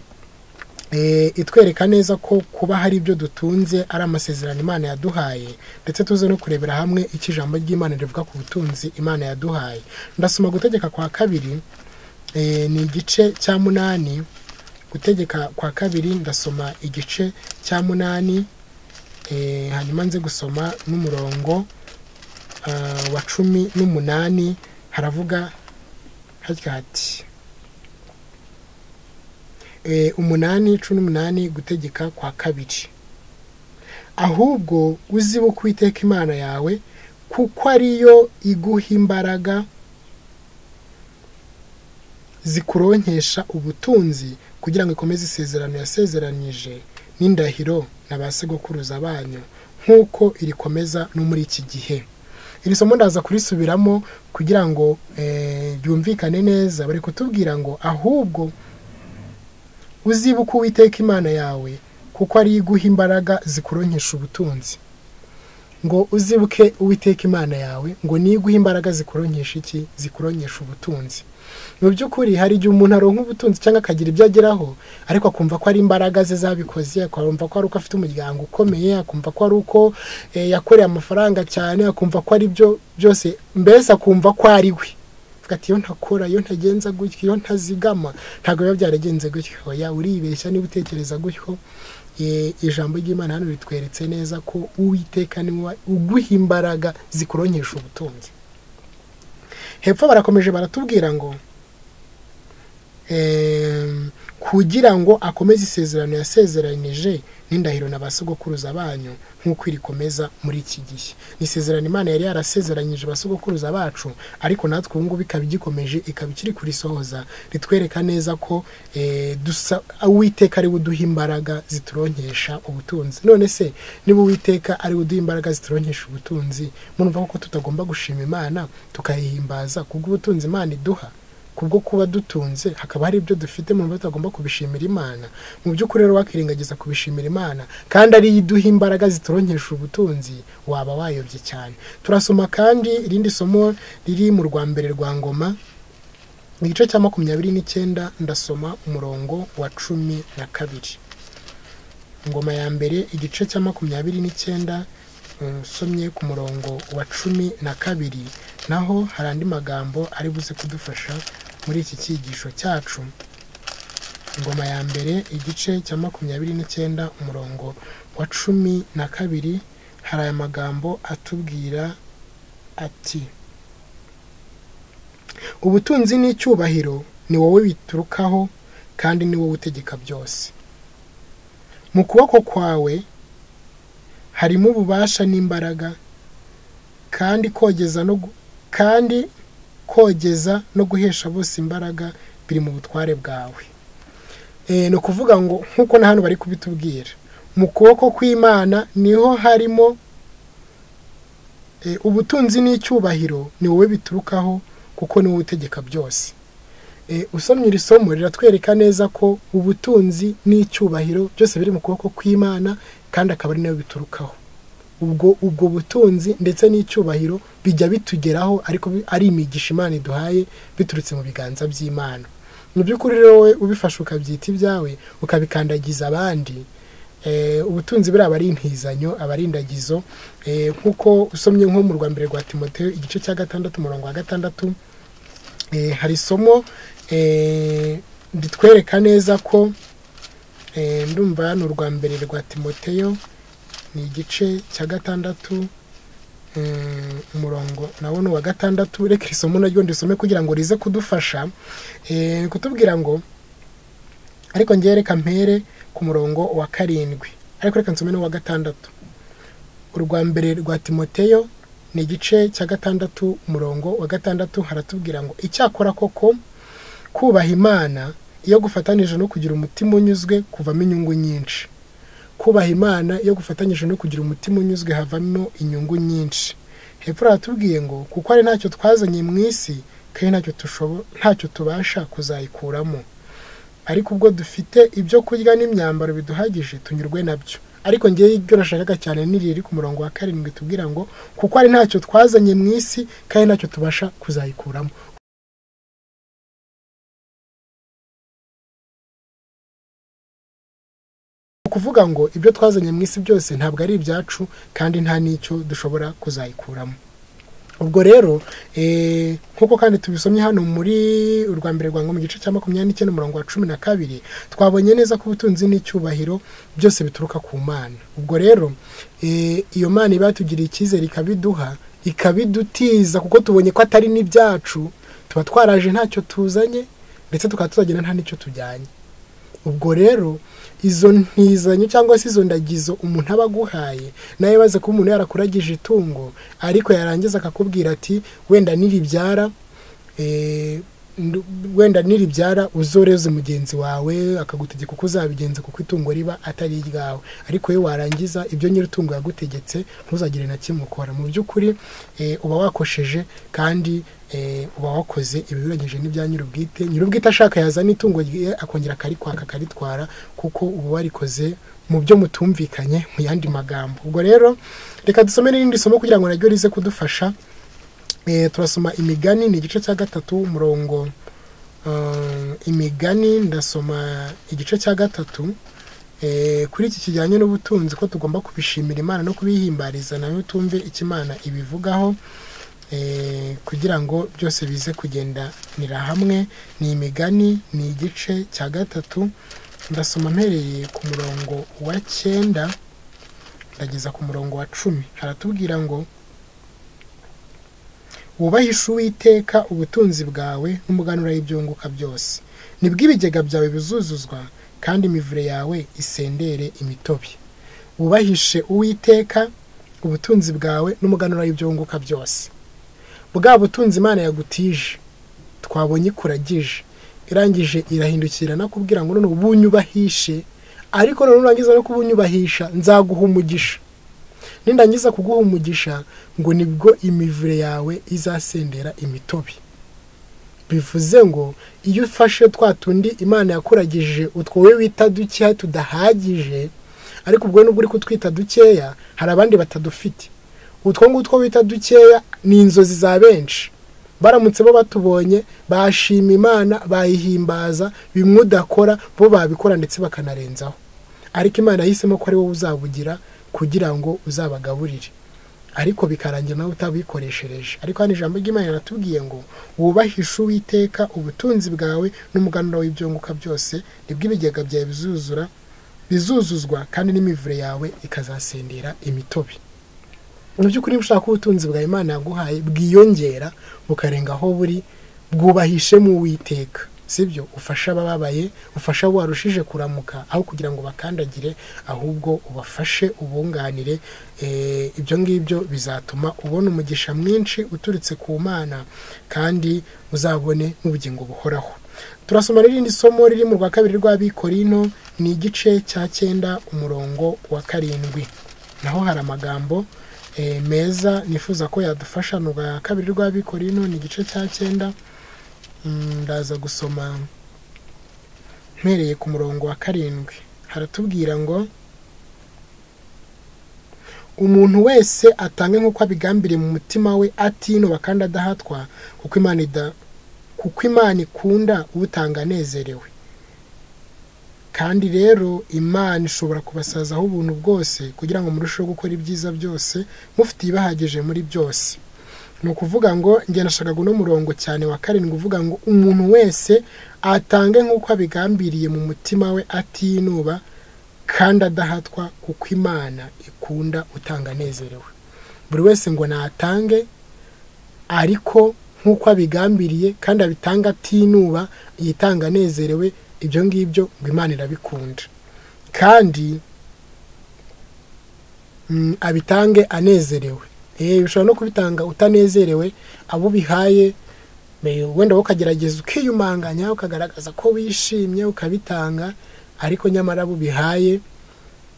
itwereka neza ko kuba hari ibyo dutunze ari amasezerano Imana yaduhaye, ndetse tuze no kurebera hamwe iki ijambo ry'Imana rivuga ku butunzi Imana yaduhaye. Ndasoma Gutegeka kwa kabiri, ni igice cya 8. Gutegeka kwa kabiri ndasoma igice cya 8, hanyuma nze gusoma n'umurongo wa 18. Haravuga hati 8:18, Gutegeka kwa kabiri. Ahubwo uzibuka Uwiteka Imana yawe, kuko ariyo iguha imbaraga zikuronkesha ubutunzi, kugira ngo ikomeze isezerano yasezeranije n'indahiro na ba sogokuruza banyu, nk'uko irikomeza no muri iki gihe. Iri somo ndaza kurisubiramo kugira ngo byumvikane neza. Bari kutubwira ngo ahubwo uzibuka Uwiteka Imana yawe, kuko ari iguha imbaraga zikuronkesha ubutunzi. Ngo uzibuke Uwiteka Imana yawe, ngo ni iguha imbaraga zikuronkesha iki? Zikuronkesha ubutunzi. Mu by'ukuri hari igihe umuntu aronka ubutunzi cyangwa akagira ibyo ageraho, ariko akumva ko ari imbaraga ze zabikoze, akumva ko ari uko afite umuryango ukomeye, akumva ko ari uko yakoreye amafaranga cyane, akumva ko ari byo byose, mbese akumva ko ari we. Ati iyo ntakora, iyo ntagenza gutyo, iyo ntazigama, ntabwo biba byaragenze gutyo. Oya, uribeshya niba utekereza gutyo. Ijambo ry'Imana hano ritweretse neza ko Uwiteka niwe uguha imbaraga zikuronkesha ubutunzi. Hepfo barakomeje baratubwira ngo kugira ngo akomeze isezerano yasezeranije n'indahiro na ba sogokuruza banyu, nk'uko irikomeza muri iki gihe. Ni isezerano Imana yari yarasezeranyije ba sogokuruza bacu, ariko natwe ubu ngubu ikaba igikomeje, ikaba ikiri kurisohoza. Ritwereka neza ko Uwiteka ari we uduha imbaraga zituronkesha ubutunzi. None se niba Uwiteka ari we uduha imbaraga zituronkesha ubutunzi, murumva ko tutagomba gushima Imana tukayihimbaza kubw'ubutunzi Imana iduha? Kubwo kuba dutunze hakaba hari ibyo dufite mu mbato agomba kubishimira Imana. Mu by'ukuri rero wakirengagiza kubishimira Imana kandi ari iduha imbaraga zituronkesha ubutunzi, waba wayobye cyane. Turasoma kandi irindi somo riri mu Rwambere rwa Ngoma, igice cya 29, ndasoma umurongo wa 12. Ngoma ya mbere igice cya 29, somye ku murongo wa 12, naho hari andi magambo ari buze kudufasha muri iki cyigisho cyacu. Ngoma ya mbere igice cya 29 umurongo wa 12, hari aya magambo atubwira ati: ubutunzi n'icyubahiro ni wowe biturukaho, kandi ni wowe utegeka byose. Mu kuboko kwawe harimo ububasha n'imbaraga, kandi kogeza no guhesha bose imbaraga biri mu butware bwawe. No kuvuga ngo nkuko na hano bari kubitubwira, mu kuboko kw'Imana niho harimo ubutunzi n'icyubahiro, ni wowe biturukaho kuko ni wowe utegeka byose. Usomye iri somo riratwereka neza ko ubutunzi n'icyubahiro byose biri mu kuboko kw'Imana kandi akaba ari nayo biturukaho. Ubwo butunzi ndetse n'icyubahiro bijya bitugeraho, ariko ari imigisha Imana iduhaye biturutse mu biganza by'Imana. Mu by'ukuri rero wowe ubifasha ukabyita ibyawe ukabikandagiza abandi, ubutunzi buriya aba ari intizanyo, aba ari indagizo. Nk'uko usomye nko mu Rwambere rwa Timoteyo igice cya 6 umurongo wa 6, hari isomo ritwereka neza ko ndumva ni Urwambere rwa Timoteyo ni igice cya 6 umurongo nawo wa 6. Reka isomo naryo ndisome kugira ngo rize kudufasha kutubwira ngo, ariko ngiye reka mpere ku murongo wa 7, ariko reka nsome no wa 6. Urwambere rwa Timoteyo ni igice cya 6 umurongo wa 6 haratubwira ngo, icyakora koko kubaha Imana iyo gufatanije no kugira umutima unyuzwe kuvamo inyungu nyinshi. Kubaha Imana iyo gufatanyije no kugira umutima unyuzwe havamo inyungu nyinshi. Hepfo haratubwiye ngo, kuko ari ntacyo twazanye mu isi kandi ntacyo tubasha kuzayikuramo, ariko ubwo dufite ibyo kurya n'imyambaro biduhagije tunyurwe nabyo. Ariko ngiye ibyo nashakaga cyane niriri ku murongo wa 7 tubwira ngo, kuko ari ntacyo twazanye mu isi kandi ntacyo tubasha kuzayikuramo. Kuvuga ngo ibyo twazanye mu isi byose ntabwo ari ibyacu kandi nta n'icyo dushobora kuzayikuramo. Ubwo rero nkuko kandi tubisomye hano muri Urwambere rwa mu gice cya 29 umurongo wa 12, twabonye neza ko ubutunzi n'icyubahiro byose bituruka ku Mana. Ubwo rero iyo Mana ibatugiriye icyizere ikabiduha, ikabidutiza, kuko tubonye ko atari n'ibyacu, tuba twaraje ntacyo tuzanye ndetse tukaba tuzagenda nta n'icyo tujyanye. Ubwo rero izo ntizanyo cyangwa se izo ndagizo umuntu aba aguhaye, nawe baze ko umuntu yarakuragije itungo ariko yarangiza akakubwira ati wenda niribyara uzoreze mugenzi wawe, akagutegeka uko uzabigenza kuko itungo riba atari iryawe, ariko we warangiza ibyo nyiri itungo yagutegetse ntuzagire na kimwe ukora. Mu by'ukuri uba wakosheje kandi uba wakoze ibiburanyije n'ibya nyir'ubwite. Nyir'ubwite ashaka yazana itungo rye akongera akarikwaka akaritwara, kuko uba warikoze mu byo mutumvikanye mu yandi magambo. Ubwo rero reka dusome n'irindi somo kugira ngo naryo rize kudufasha. Turasoma Imigani ni igice cya 3 umurongo Imigani ndasoma igice cya 3 kuri iki kijyanye n'ubutunzi ko tugomba kubishimira Imana no kubihimbariza, nayo tumve icyo Imana ibivugaho kugira ngo byose bize kugendanira hamwe. Ni Imigani ni igice cya 3 ndasoma mpereye ku murongo wa 9 ndageza ku murongo wa 10. Haratubwira ngo, wubahishe Uwiteka ubutunzi bwawe n'umuganura w'ibyunguka byose, nibwo ibigega byawe bizuzuzwa kandi imivure yawe isendere imitobe. Wubahishe Uwiteka ubutunzi bwawe n'umuganura w'ibyunguka byose. Bwa butunzi Imana yagutije twabonye ikuragije, irangije irahindukira nakubwira ngo none ubunyubahishe, ariko none urangiza no kubunyubahisha nzaguha umugisha. Nindangiza kuguha umugisha ngo nibwo imivure yawe izasendera imitobe. Bivuze ngo iyo ufashe twatundi Imana yakuragije utwowe wita dukeya tudahagije, ariko ubwo nubwo uri kutwita dukeya hari abandi batadufite, utwo ngutwo wita dukeya ni inzozi za benshi. Baramutse bo batubonye bashima Imana, bayihimbaza, bimwe udakora bo babikora ndetse bakanarenzaho, ariko Imana yahisemo ko ari wowe uzabugira kugira ngo uzabagaburire, ariko bikarangira nawe utabikoreshereje. Ariko hano ijambo ry'Imana riratubwiye ngo, wubahishe Uwiteka ubutunzi bwawe n'umuganura w'ibyunguka byose, nibwo ibigega byawe bizuzuzwa kandi n'imivure yawe ikazasendera imitobe. Mu by'ukuri ushaka ubutunzi bwa Imana yaguhaye bwiyongera bukarenga aho buri, bwubahishe mu Uwiteka, sibyo? Ufasha abababaye, ufasha warushije kuramuka aho kugira ngo bakandagire, ahubwo ubafashe ubunganire. Ibyo ngibyo bizatuma ubona umugisha mwinshi uturutse ku Mana kandi uzabone n'ubugingo buhoraho. turasoma n'irindi somo riri mu rwa kabiri rw'Abikorinto ni igice cya 9 umurongo wa 7. Naho hari amagambo meza nifuza ko yadufasha mu rwa kabiri rw'Abikorinto ni igice cya 9. Ndaza gusoma mpereye ku murongo wa 7. Haratubwira ngo umuntu wese atange nk'uko abigambiriye mu mutima we atinuba kandi adahatwa, kuko Imana ikunda utanga anezerewe. Kandi rero Imana ishobora kubasazaho ubuntu bwose kugira ngo murusheho gukora ibyiza byose mufite ibahagije muri byose. Ni ukuvuga ngo njye nashakaga uno murongo cyane wa 7 uvuga ngo umuntu wese atange nk'uko abigambiriye mu mutima we atinuba kandi adahatwa, kuko Imana ikunda utanga anezerewe. Buri wese ngo natange ariko nk'uko abigambiriye kandi abitanga atinuba yitanga anezerewe. Ibyo ngibyo ngo Imana irabikunda kandi abitange anezerewe. Bishobora no kubitanga utanezerewe, abo bihaye wenda ukagerageza ukiyumanganya ukagaragaza ko wishimye ukabitanga, ariko nyamara abo bihaye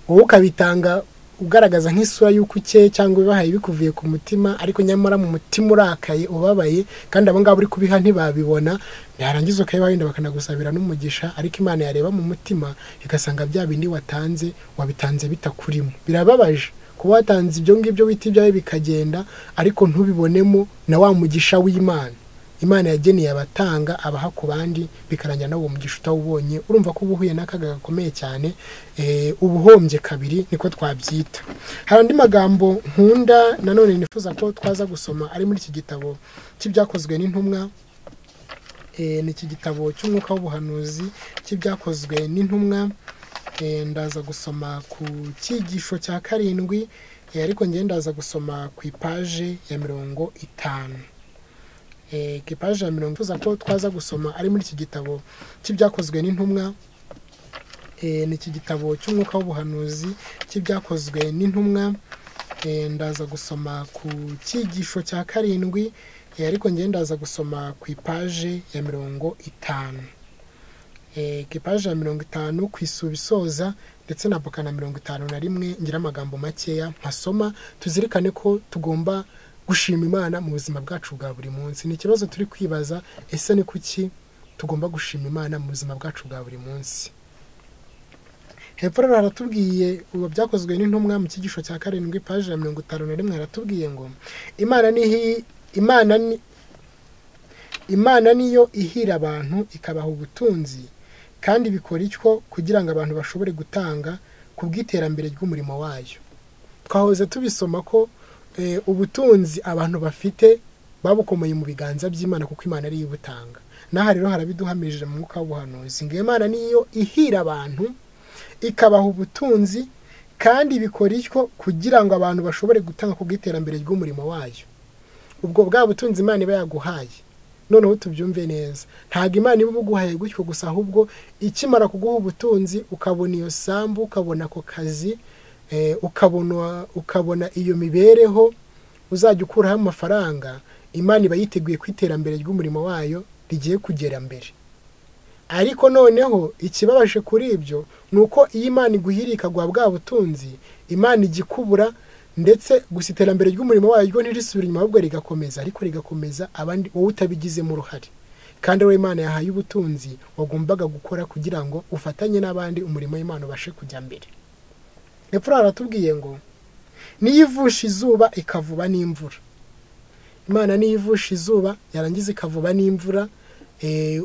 wowe ukabitanga ugaragaza nk'isura y'uko uke cyangwa bibahaye bikuvuye ku mutima, ariko nyamara mu mutima urakaye ubabaye, kandi abo ngabo uri kubiha ntibabibona. Yarangiza ukayibaha wenda bakanagusabira n'umugisha, ariko Imana yareba mu mutima igasanga bya bindi wabitanze bitakurimo. Birababaje kuba watanze ibyo ngibyo wita ibyawe bikagenda, ariko ntubibonemo na wa mugisha w'Imana. Imana yageneye abatanga abaha ku bandi, bikarangira nawo mugisha utawubonye. Urumva ko ubuhuye n'akaga gakomeye cyane, ubuhombye kabiri niko twabyita. Hari andi magambo nkunda nanone nifuza ko twaza gusoma ari muri iki gitabo cy'ibyakozwe n'intumwa. Ni iki gitabo cy'umwuka w'ubuhanuzi cy'ibyakozwe n'intumwa. Ndaza gusoma ku cyigisho cya 7, ariko ngiye ndaza gusoma ku ipaje ya 50. Ipaje ya 50 nifuza ko twaza gusoma ari muri iki gitabo cy'ibyakozwe n'intumwa. Ni iki gitabo cy'umwuka w'ubuhanuzi cy'ibyakozwe n'intumwa. Ndaza gusoma ku cyigisho cya 7, ariko ngiye ndaza gusoma ku ipaje ya 50. Ipaje ya 50 kwisubisoza ndetse na boka na 51 ngira amagambo makeya mpasoma, tuzirikane ko tugomba gushima Imana mu buzima bwacu bwa buri munsi. Ni ikibazo turi kwibaza, ese ni kuki tugomba gushima Imana mu buzima bwacu bwa buri munsi? Hepfo rero haratubwiye ubu byakozwe n'intumwa mu cyigisho cya 7 paje ya 51 haratubwiye ngo Imana niyo ihira abantu ikabaha ubutunzi, kandi bikora icyo kugira ngo abantu bashobore gutanga ku bw'iterambere ry'umurimo wayo. Twahoze tubisoma ko ubutunzi abantu bafite babukomeye mu biganza by'Imana, kuko Imana ari ibutanga. Naha rero harabiduhamirije mu mwuka w'ubuhanuzi ngo Imana niyo ihira abantu ikabaha ubutunzi, kandi bikora icyo kugira ngo abantu bashobore gutanga ku bw'iterambere ry'umurimo wayo. Ubwo bwa butunzi Imana iba yaguhaye, noneho tubyumve neza, ntabwo Imana iba buguhaye gutyo gusa, ahubwo ikimara kuguha ubutunzi ukabona iyo sambu, ukabona ako kazi, ukabona iyo mibereho uzajya ukuraho amafaranga, Imana iba yiteguye ku iterambere ry'umurimo wayo rigiye kugera mbere. Ariko noneho ikibabaje kuri ibyo ni uko iyo Imana iguhiriye ikaguha bwa butunzi, Imana igikubura, ndetse gusa iterambere ry'umurimo wayo ryo ntirisubira inyuma, ahubwo rigakomeza, ariko rigakomeza abandi wowe utabigizemo uruhare. Kandi wowe Imana yahaye ubutunzi wagombaga gukora kugira ngo ufatanye n'abandi umurimo w'Imana ubashe kujya mbere. Hepfo haratubwiye ngo niyo ivusha izuba ikavuba n'imvura. Imana niyo ivusha izuba yarangiza ikavuba n'imvura,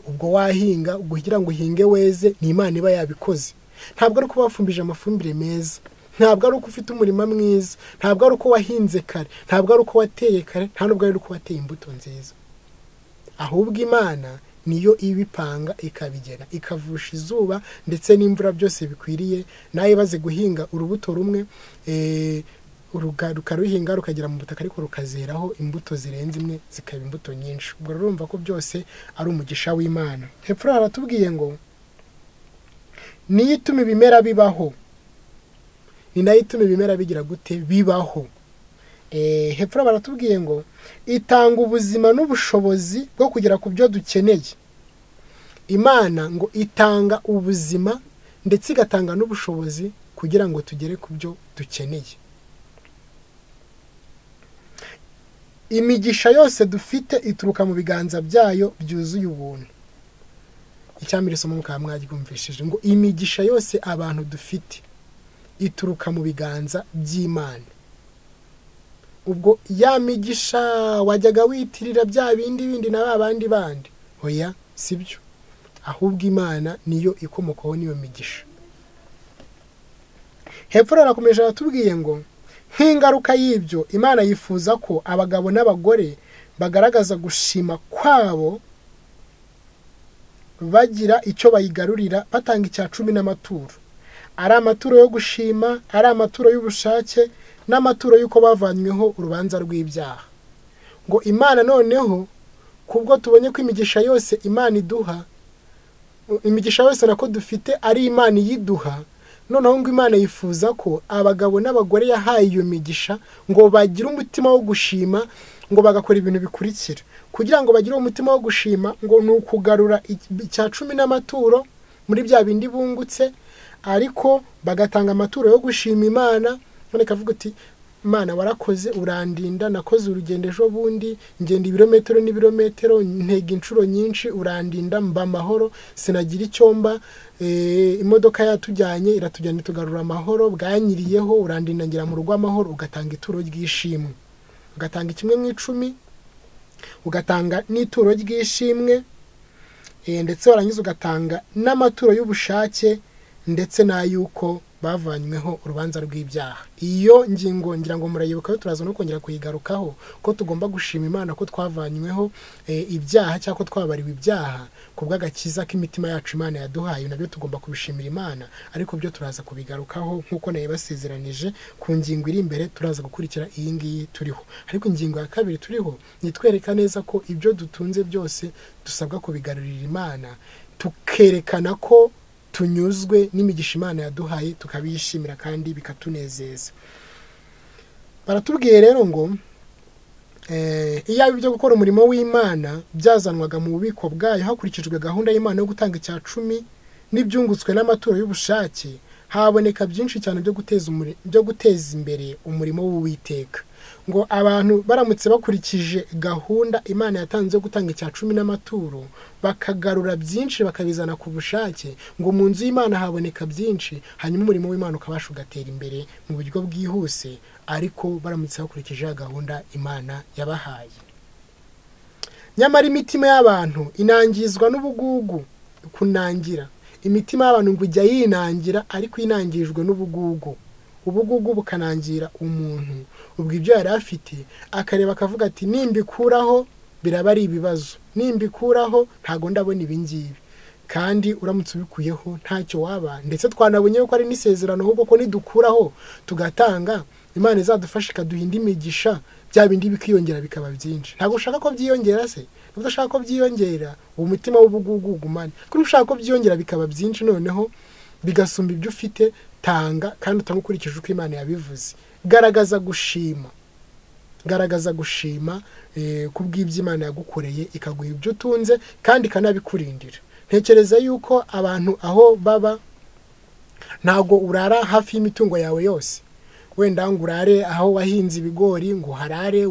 ubwo wahinga kugira ngo uhinge weze, ni Imana iba yabikoze. Ntabwo ari uko wafumbije amafumbire meza, ntabwo ari uko ufite umurima mwiza, ntabwo ari uko wahinze kare, ntabwo ari uko wateye kare, nta nubwo ari uko wateye imbuto nziza. Ahubwo Imana niyo ibipanga ikabigena, ikavusha izuba ndetse n'imvura byose bikwiriye. Nawe baze guhinga urubuto rumwe, rukaruhinga rukagera mu butaka, ariko rukazeraho imbuto zirenze imwe, zikaba imbuto nyinshi. Ubwo urumva ko byose ari umugisha w'Imana. Hepfo haratubwiye ngo niyo ituma ibimera bibaho, ni nayo ituma ibimera bigira gute bibaho. Hepfo baratubwiye ngo itanga ubuzima n'ubushobozi bwo kugera ku byo dukeneye. Imana ngo itanga ubuzima ndetse igatanga n'ubushobozi kugira ngo tugere ku byo dukeneye. Imigisha yose dufite ituruka mu biganza byayo byuzuye ubuntu. Icyambere somo mukaba mwaryumvishije ngo imigisha yose abantu dufite ituruka mu biganza by'Imana. Ubwo ya migisha wajyaga witirira bya bindi na babandi bandi, oya sibyo, ahubwo Imana niyo ikomokaho niyo migisha. Hepfo rarakomeje aratubwiye ngo nk'ingaruka y'ibyo Imana yifuza ko abagabo n'abagore bagaragaza gushima kwabo, bagira icyo bayigarurira, batanga icya 10 n'amaturo. Ari amaturo yo gushima, ari amaturo y'ubushake, n'amaturo y'uko bavanyweho urubanza rw'ibyaha. Ngo Imana noneho kubwo tubonye ko imigisha yose Imana iduha, imigisha yose nako dufite ari Imana yiduha, noneho ngo Imana yifuza ko abagabo n'abagore yahaye iyo migisha ngo bagire umutima wo gushima, ngo bagakora ibintu bikurikira. Kugira ngo bagire umutima wo gushima ngo ni ukugarura icya 10 n'amaturo muri bya bindi bungutse, ariko bagatanga amaturo yo gushima Imana. None kavuga uti Imana warakoze, urandinda, nakoze urugendo ejo bundi, ngenda ibirometero n'ibirometero, ntega inshuro nyinshi, urandinda mba amahoro, sinagira icyomba, imodoka yatujyanye iratujyana tugarura amahoro, bwanyiriyeho, urandinda ngira mu rugo amahoro. Ugatanga ituro ry'ishimwe, ugatanga 1 mu 10, ugatanga n'ituro ry'ishimwe, ndetse warangiza ugatanga n'amaturo y'ubushake ndetse n'ayuko bavanyweho urubanza rw'ibyaha. Iyo ngingo ngira ngo murayibuka, turaza no kongera kuyigarukaho ko tugomba gushima Imana ko twavanyweho ibyaha cyangwa ko twabariwe ibyaha kubw'agakiza k'imitima yacu Imana yaduhaye. Nabyo tugomba kubishimira Imana, ariko byo turaza kubigarukaho nkuko naye basezeranije ku ngingo iri imbere. Turaza gukurikira iyi ngiyi turiho, ariko ingingo ya kabiri turiho nitwereka neza ko ibyo dutunze byose dusabwa kubigarurira Imana, tukerekana ko tunyuzwe n'imigisha Imana yaduhaye, tukabishimira kandi bikatunezeza. Baratubwiye rero ngo iyo ibyo gukora umurimo w'Imana byazanwaga mu bubiko bwayo hakurikijwe gahunda y'Imana yo gutanga icya 10 n'ibyungutswe n'amaturo y'ubushake, haboneka byinshi cyane byo guteza imbere umurimo w'Uwiteka. Ngo abantu baramutse bakurikije gahunda Imana yatanze yo gutanga icya 10 n'amaturo, bakagarura byinshi bakabizana ku bushake, ngo mu nzu y'Imana haboneka byinshi, hanyuma umurimo w'Imana ukabasha ugatera imbere mu buryo bwihuse, ariko baramutse bakurikije gahunda Imana yabahaye. Nyamara imitima y'abantu inangizwa n'ubugugu kunangira. Imitima y'abantu ngo ijya yinangira, ariko inangijwe n'ubugugu. Ubugugu bukanangira umuntu, ubwo ibyo yari afite akareba akavuga ati nimbikuraho biraba ari ibibazo, nimbikuraho ntago ndabona ibingibi. Kandi uramutse ubikuyeho ntacyo waba, ndetse twanabonye ko ari n'isezerano ahubwo ko nidukuraho tugatanga Imana izadufasha ikaduhinda imigisha, bya bindi bikiyongera bikaba byinshi. Ntago ushaka ko byiyongera se? Nubwo ushaka ko byiyongera, uwo mutima w'ubugugu gumane. Kuko ushaka ko byiyongera bikaba byinshi, noneho bigasumba ibyo ufite, tanga kandi utamukurikije uko Imana yabivuze. Garagaza gushima kubw'ibyo Imana yagukoreye, ikaguha ibyo utunze kandi ikanabikurindira. Ntekereza yuko abantu aho baba ntago urara hafi y'imitungo yawe yose. Wenda ngo urare aho wahinze ibigori, ngo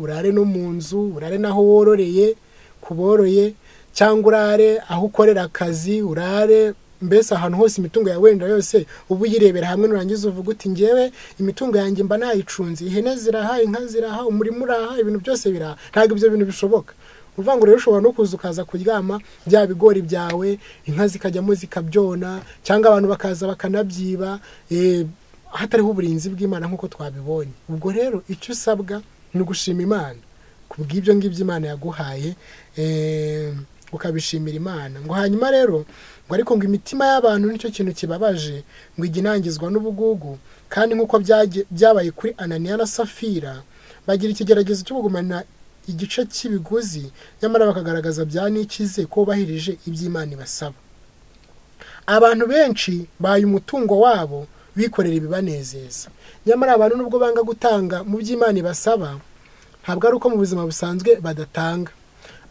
urare no mu nzu, urare naho wororeye kuboroye, cyangwa urare aho ukorera akazi, urare mbese ahantu hose imitungo yawe wenda yose ubu yirebera hamwe, nurangiza uvuga uti ngewe imitungo yanjye mba nayicunze, ihene ziraha, inka ziraha, umurimo uraha, ibintu byose biraha. Ntabwo ibyo bintu bishoboka. Uvuga ngo rero ushobora no kuza ukaza kuryama bya bigori byawe, inka zikajyamo zikabyona, cyangwa abantu bakaza bakanabyiba, hatariho uburinzi bw'Imana nk'uko twabibonye. Ubwo rero icyo usabwa ni ugushima Imana kubw'ibyo ngibyo Imana yaguhaye, ukabishimira Imana. Ngo hanyuma rero ngo ariko ngo imitima y'abantu nicyo kintu kibabaje, ngo iginangizwa n'ubugugu, kandi nk'uko byabaye kuri Ananiya na Safira, bagira ikigeragezo cyo kugumana igice cy'ibiguzi, nyamara bakagaragaza bya nikize ko bahirije iby'Imana ibasaba. Abantu benshi baye umutungo wabo bikorera ibibanezeza, nyamara abantu nubwo banga gutanga mu by'Imana ibasaba, ntabwo ari uko mu buzima busanzwe badatanga,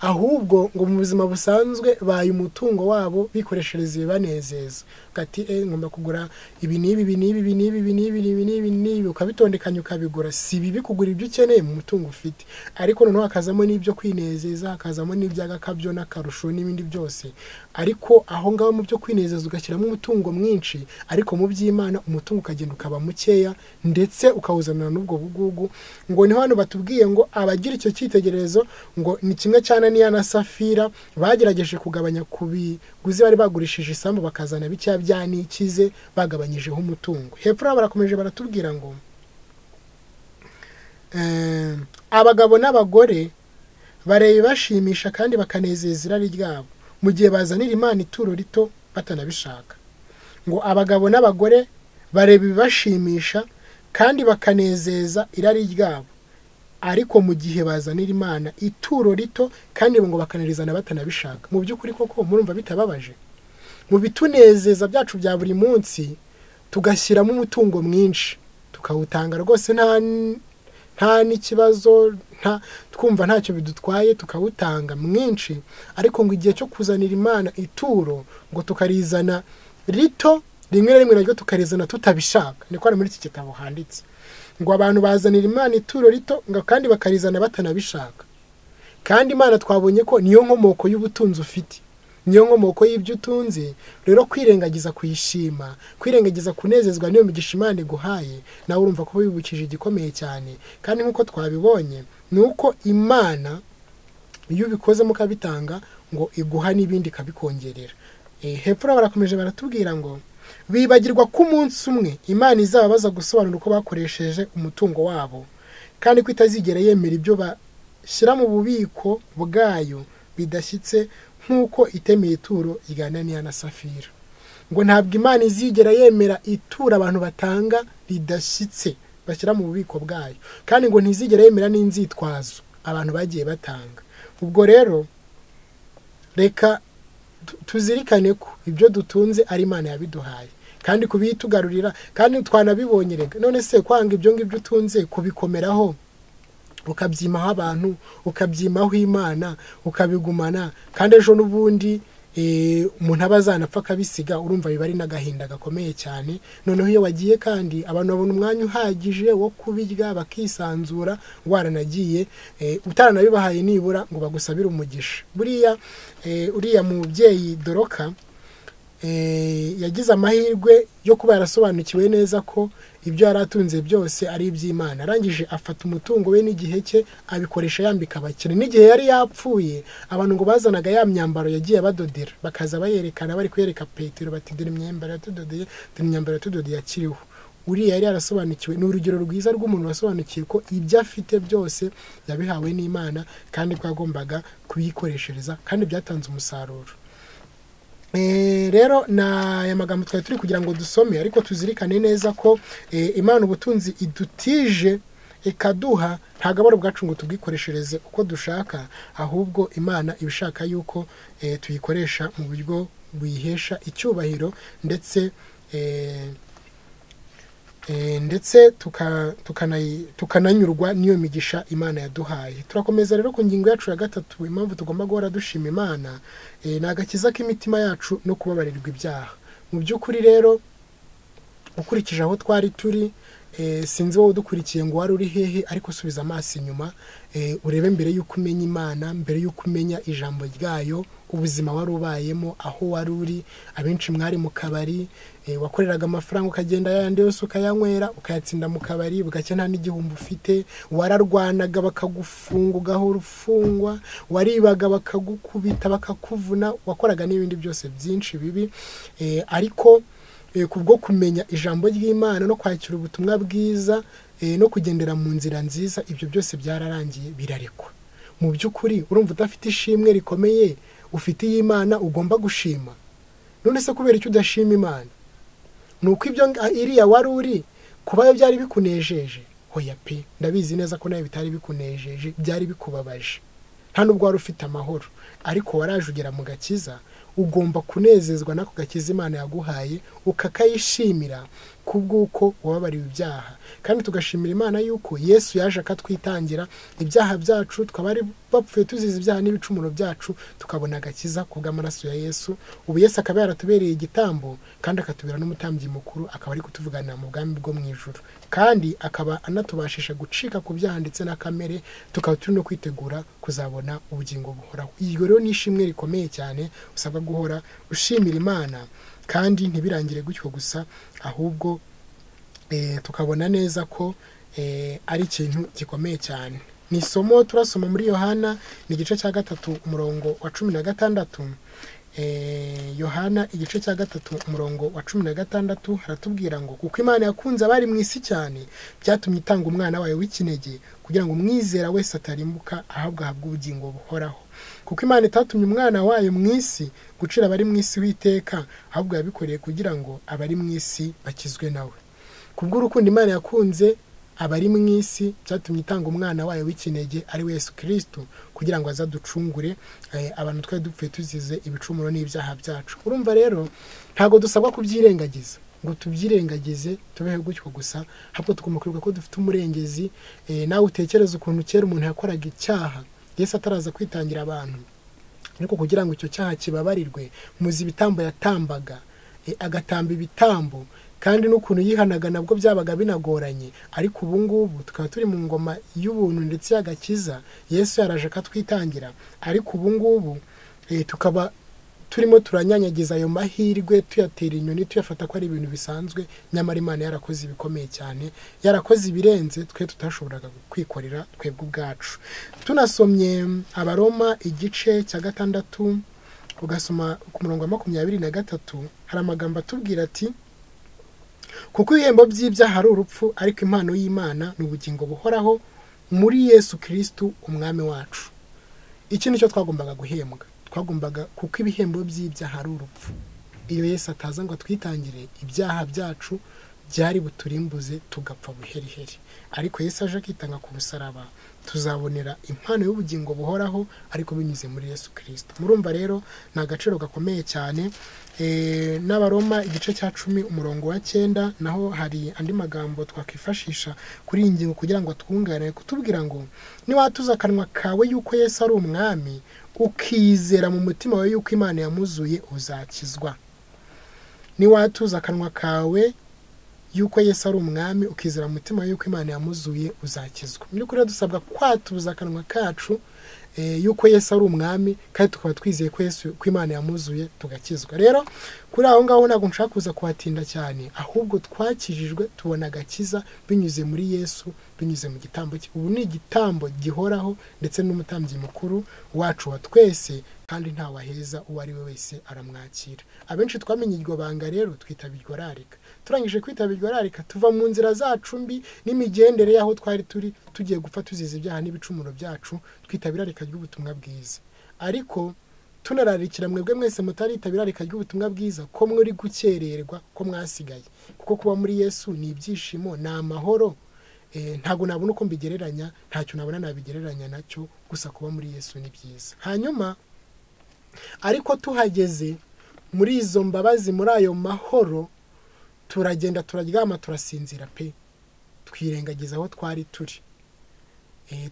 ahubwo ngo mu buzima busanzwe baye umutungo wabo bikoreshereza ibibanezeza gati ngomba kugura ibi n'ibi ukabitondekanya ukabigura, si bibi kugura ibyo ukeneye mu mutungo ufite, ariko noneho hakazamo n'ibyo kwinezeza, hakazamo n'iby'agakabyo n'akarusho n'ibindi byose. Ariko aho ngaho mu byo kwinezeza ugashyiramo umutungo mwinshi, ariko mu by'Imana umutungo ukagenda ukaba mukeya ndetse ukawuzanira n'ubwo bugugu. Ngo ni hano batubwiye ngo abagira icyo cyitegererezo ngo ni kimwe cyane niya na Safira bagerageje kugabanya ku biguzi bari bagurishije isambu bakazana bicya byanikize bagabanyijeho umutungo. Hepfo barakomeje baratubwira ngo abagabo n'abagore bareba bashimisha kandi bakanezeza irari ryabo mu gihe bazanira Imana ituro rito batanabishaka. Ngo abagabo n'abagore bareba ibibashimisha kandi bakanezeza irari ryabo, ariko mu gihe bazanira Imana ituro rito kandi ngo bakanerizana batanabishaka. Mu by'ukuri koko murumva bitababaje? Mu bitunezeza byacu bya buri munsi tugashyiramo umutungo mwinshi tukawutanga rwose nta n'ikibazo, twumva ntacyo bidutwaye tukawutanga mwinshi, ariko ngo igihe cyo kuzanira Imana ituro ngo tukarizana rito, rimwe na rimwe naryo tukarizana tutabishaka. Niko ari muri iki gitabo handitse ngo abantu bazanira Imana ituro rito ngo kandi bakarizana batanabishaka. Kandi Imana twabonye ko niyo nkomoko y'ubutunzi ufite, niyo nkomoko y'ibyo utunze. Rero kwirengagiza kuyishima, kwirengagiza kunezezwa niyo migisha Imana iguhaye, nawe urumva ko wibukije igikomeye cyane. Kandi nk'uko twabibonye ni uko Imana iyo ubikozemo ukabitanga ngo iguha n'ibindi ikabikongerera. Hepfo barakomeje baratubwira ngo bibagirwa ko umunsi umwe Imana izababaza gusobanura uko bakoresheje umutungo wabo, kandi ko itazigera yemera ibyo bashyira mu bubiko bwayo bidashyitse nk'uko itemeye ituro rya Ananiya na Safira. Ngo ntabwo Imana izigera yemera ituro abantu batanga ridashyitse bashyira mu bubiko bwayo, kandi ngo ntizigera yemera n'inzitwazo abantu bagiye batanga. Ubwo rero reka tuzirikane ko ibyo dutunze ari Imana yabiduhaye, kandi kubitugarurira, kandi twanabibonye. Rega none se kwanga ibyo ngibyo utunze kubikomeraho ukabyimaho abantu, ukabyimaho Imana, ukabigumana, kandi ejo n'ubundi umuntu abazanapfa akabisiga, urumva biba ari n'agahinda gakomeye cyane. Noneho iyo wagiye kandi abantu babona umwanya uhagije wo kubirya bakisanzura, waranagiye utaranabibahaye nibura ngo bagusabire umugisha. Buriya uriya mubyeyi Doroka yagize amahirwe yo kuba yarasobanukiwe neza ko ibyo yaratunze byose ari iby'Imana. Arangije afata umutungo we n'igihe cye abikoresha yambika abakire. N'igihe yari yapfuye abantu ngo bazanaga ya myambaro yagiye badodera, bakaza bayerekana, bari kuyereka Petero bati dore imyambaro yatudodeye, dore imyambaro yatudodeye akiriho. Uriya yari yarasobanukiwe. Ni urugero rwiza rw'umuntu wasobanukiye ko ibyo afite byose yabihawe n'Imana, kandi ko yagombaga kubikoreshereza, kandi byatanze umusaruro. Rero na aya magambo twari turi kugira ngo dusome, ariko tuzirikane neza ko Imana ubutunzi idutije ikaduha, ntabwo ari ubwacu ngo tubwikoreshereze uko dushaka, ahubwo Imana ibishaka yuko tuyikoresha mu buryo buyihesha icyubahiro, ndetse tukananyurwa n'iyo migisha Imana yaduhaye. Turakomeza rero ku ngingo yacu ya gatatu, impamvu tugomba guhora dushima Imana ni agakiza k'imitima yacu no kubabarirwa ibyaha. Mu by'ukuri rero ukurikije aho twari turi, sinzi wowe udukurikiye ngo wari uri hehe, ariko subiza amaso inyuma urebe mbere y'uko umenya Imana, mbere y'uko umenya ijambo ryayo, ubuzima wari ubayemo, aho wari uri. Abenshi mwari mu kabari, wakoreraga amafaranga ukagenda yandi yose ukayanywera, ukayatsinda mu kabari, bugacya nta n'igihumbi ufite. Wararwanaga bakagufunga ugahora ufungwa, waribaga bakagukubita bakakuvuna, wakoraga n'ibindi byose byinshi bibi. Ariko kubwo kumenya ijambo ry'Imana no kwakira ubutumwa bwiza no kugendera mu nzira nziza, ibyo byose byararangiye birarekwa. Mu by'ukuri urumva udafite ishimwe rikomeye ufitiye Imana ugomba gushima. None se kubera icyo udashima Imana? Nuko ibyo iriya wari uri kubayo byari bikunejeje? Hoya pe, ndabizi neza ko nawe bitari bikunejeje, byari bikubabaje, nta nubwo wari ufite amahoro. Ariko waraje ugera mu gakiza, ugomba kunezezwa n'ako gakiza Imana yaguhaye, ukakayishimira, kubw'uko wababariwe ibyaha, kandi tugashimira Imana yuko Yesu yaje akatwitangira ibyaha byacu, twaba ari bapfuye tuzize ibyaha n'ibicumuro byacu, tukabona agakiza kubw'amaraso ya Yesu. Ubu Yesu akaba yaratubereye igitambo kandi akatubera n'umutambyi mukuru, akaba ari kutuvuganira mu bwami bwo mu ijuru, kandi akaba anatubashisha gucika ku byaha ndetse na kamere, tukaba turi no kwitegura kuzabona ubugingo buhoraho. Iryo rero ni ishimwe rikomeye cyane usabwa guhora ushimira Imana, kandi ntibirangire gutyo gusa, ahubwo tukabona neza ko ari ikintu gikomeye cyane. Ni isomo turasoma muri Yohana, ni igice cya 3 umurongo wa 16. Yohana igice cya 3 umurongo wa 16 haratubwira ngo kuko Imana yakunze abari mu isi cyane byatumye itanga umwana wayo w'ikinege kugira ngo umwizera wese atarimbuka ahubwo ahabwe ubugingo buhoraho. Kuko Imana itatumye umwana wayo mu isi gucira abari mu isi witeka, ahubwo yabikoreye kugira ngo abari mu isi bakizwe nawe. Kubw'urukundo Imana yakunze abari mu isi byatumye itanga umwana wayo w'ikinege ari we Yesu Kristo kugira ngo azaducungure abantu twari dupfuye tuzize ibicumuro n'ibyaha byacu. Urumva rero ntago dusabwa kubyirengagiza ngo tubyirengagize tubeho gutyo gusa, ahubwo tugomba kwibuka ko dufite umurengezi. Nawe utekereza ukuntu kera umuntu yakoraga icyaha Yesu ataraza kwitangira abantu, ariko kugira ngo icyo cyaha kibabarirwe, muzi ibitambo yatambaga, agatamba ibitambo, kandi n'ukuntu yihanaga nabwo byabaga binagoranye. Ariko ubu ngubu tukaba turi mu ngoma y'ubuntu ndetse y'agakiza, Yesu yaraje akatwitangira, ariko ubu ngubu tukaba turimo turanyanyagiza ayo mahirwe, tuyatera inyoni, tuyafata ko ari ibintu bisanzwe, nyamara Imana yarakoze ibikomeye cyane, yarakoze ibirenze twe tutashoboraga kwikorera twebwe ubwacu. Tunasomye Abaroma igice cya 6 ugasoma ku murongo wa 23, hari amagambo atubwira ati kuko ibihembo by'ibyaha ari urupfu, ariko impano y'Imana ni ubugingo buhoraho muri Yesu Kristo umwami wacu. Iki nicyo twagombaga guhembwa, twagombaga, kuko ibihembo by'ibyaha ari urupfu. Iyo Yesu ataza ngo twitangire ibyaha byacu byari buturimbuze tugapfa buheriheri, ariko Yesu aje akitanga ku musaraba, tuzabonera impano y'ubugingo buhoraho ariko binyuze muri Yesu Kristo. Murumva rero ni agaciro gakomeye cyane. N'Abaroma igice cya 10 umurongo wa 9 naho hari andi magambo twakwifashisha kuri iyi ngingo kugira ngo twungane, kutubwira ngo niwatuza akanwa kawe yuko Yesu ari umwami, ukizera mu mutima wawe yuko Imana yamuzuye, uzakizwa. Niwatuza akanwa kawe yuko Yesu ari umwami, ukizera mu mutima yuko Imana yamuzuye, uzakizwa. Muri kuri dusabwa kwatuza akanwa kacu yuko Yesu ari umwami, kandi tukaba twizeye ko Yesu, ko Imana yamuzuye, tugakizwa. Rero kuri aho ngaho ntabwo nshaka kuza kuhatinda cyane, ahubwo twakijijwe, tubona agakiza binyuze muri Yesu, binyuze mu gitambo cye. Ubu ni igitambo gihoraho ndetse n'umutambyi mukuru wacu wa twese, kandi nta waheza uwo ari we wese aramwakira. Abenshi twamenye iryo banga rero twitabirwa rarika. Turangije kwitabirwa rarika, tuva mu nzira zacu mbi n'imigendere yaho twari turi tugiye gupfa tuzize ibyaha n'ibicumuro byacu, twitabira rarika ry'ubutumwa bwiza. Ariko tunararikira mwebwe mwese mutaritabira rarika ry'ubutumwa bwiza ko muri gukererwa, ko mwasigaye, kuko kuba muri Yesu ni ibyishimo, ni amahoro. Ntago nabona uko mbigereranya, ntacyo nabona nabigereranya nacyo, gusa kuba muri Yesu ni byiza. Hanyuma ariko tuhageze muri izo mbabazi, muri ayo mahoro, turagenda turaryama turasinzira pe, twirengagiza aho twari turi.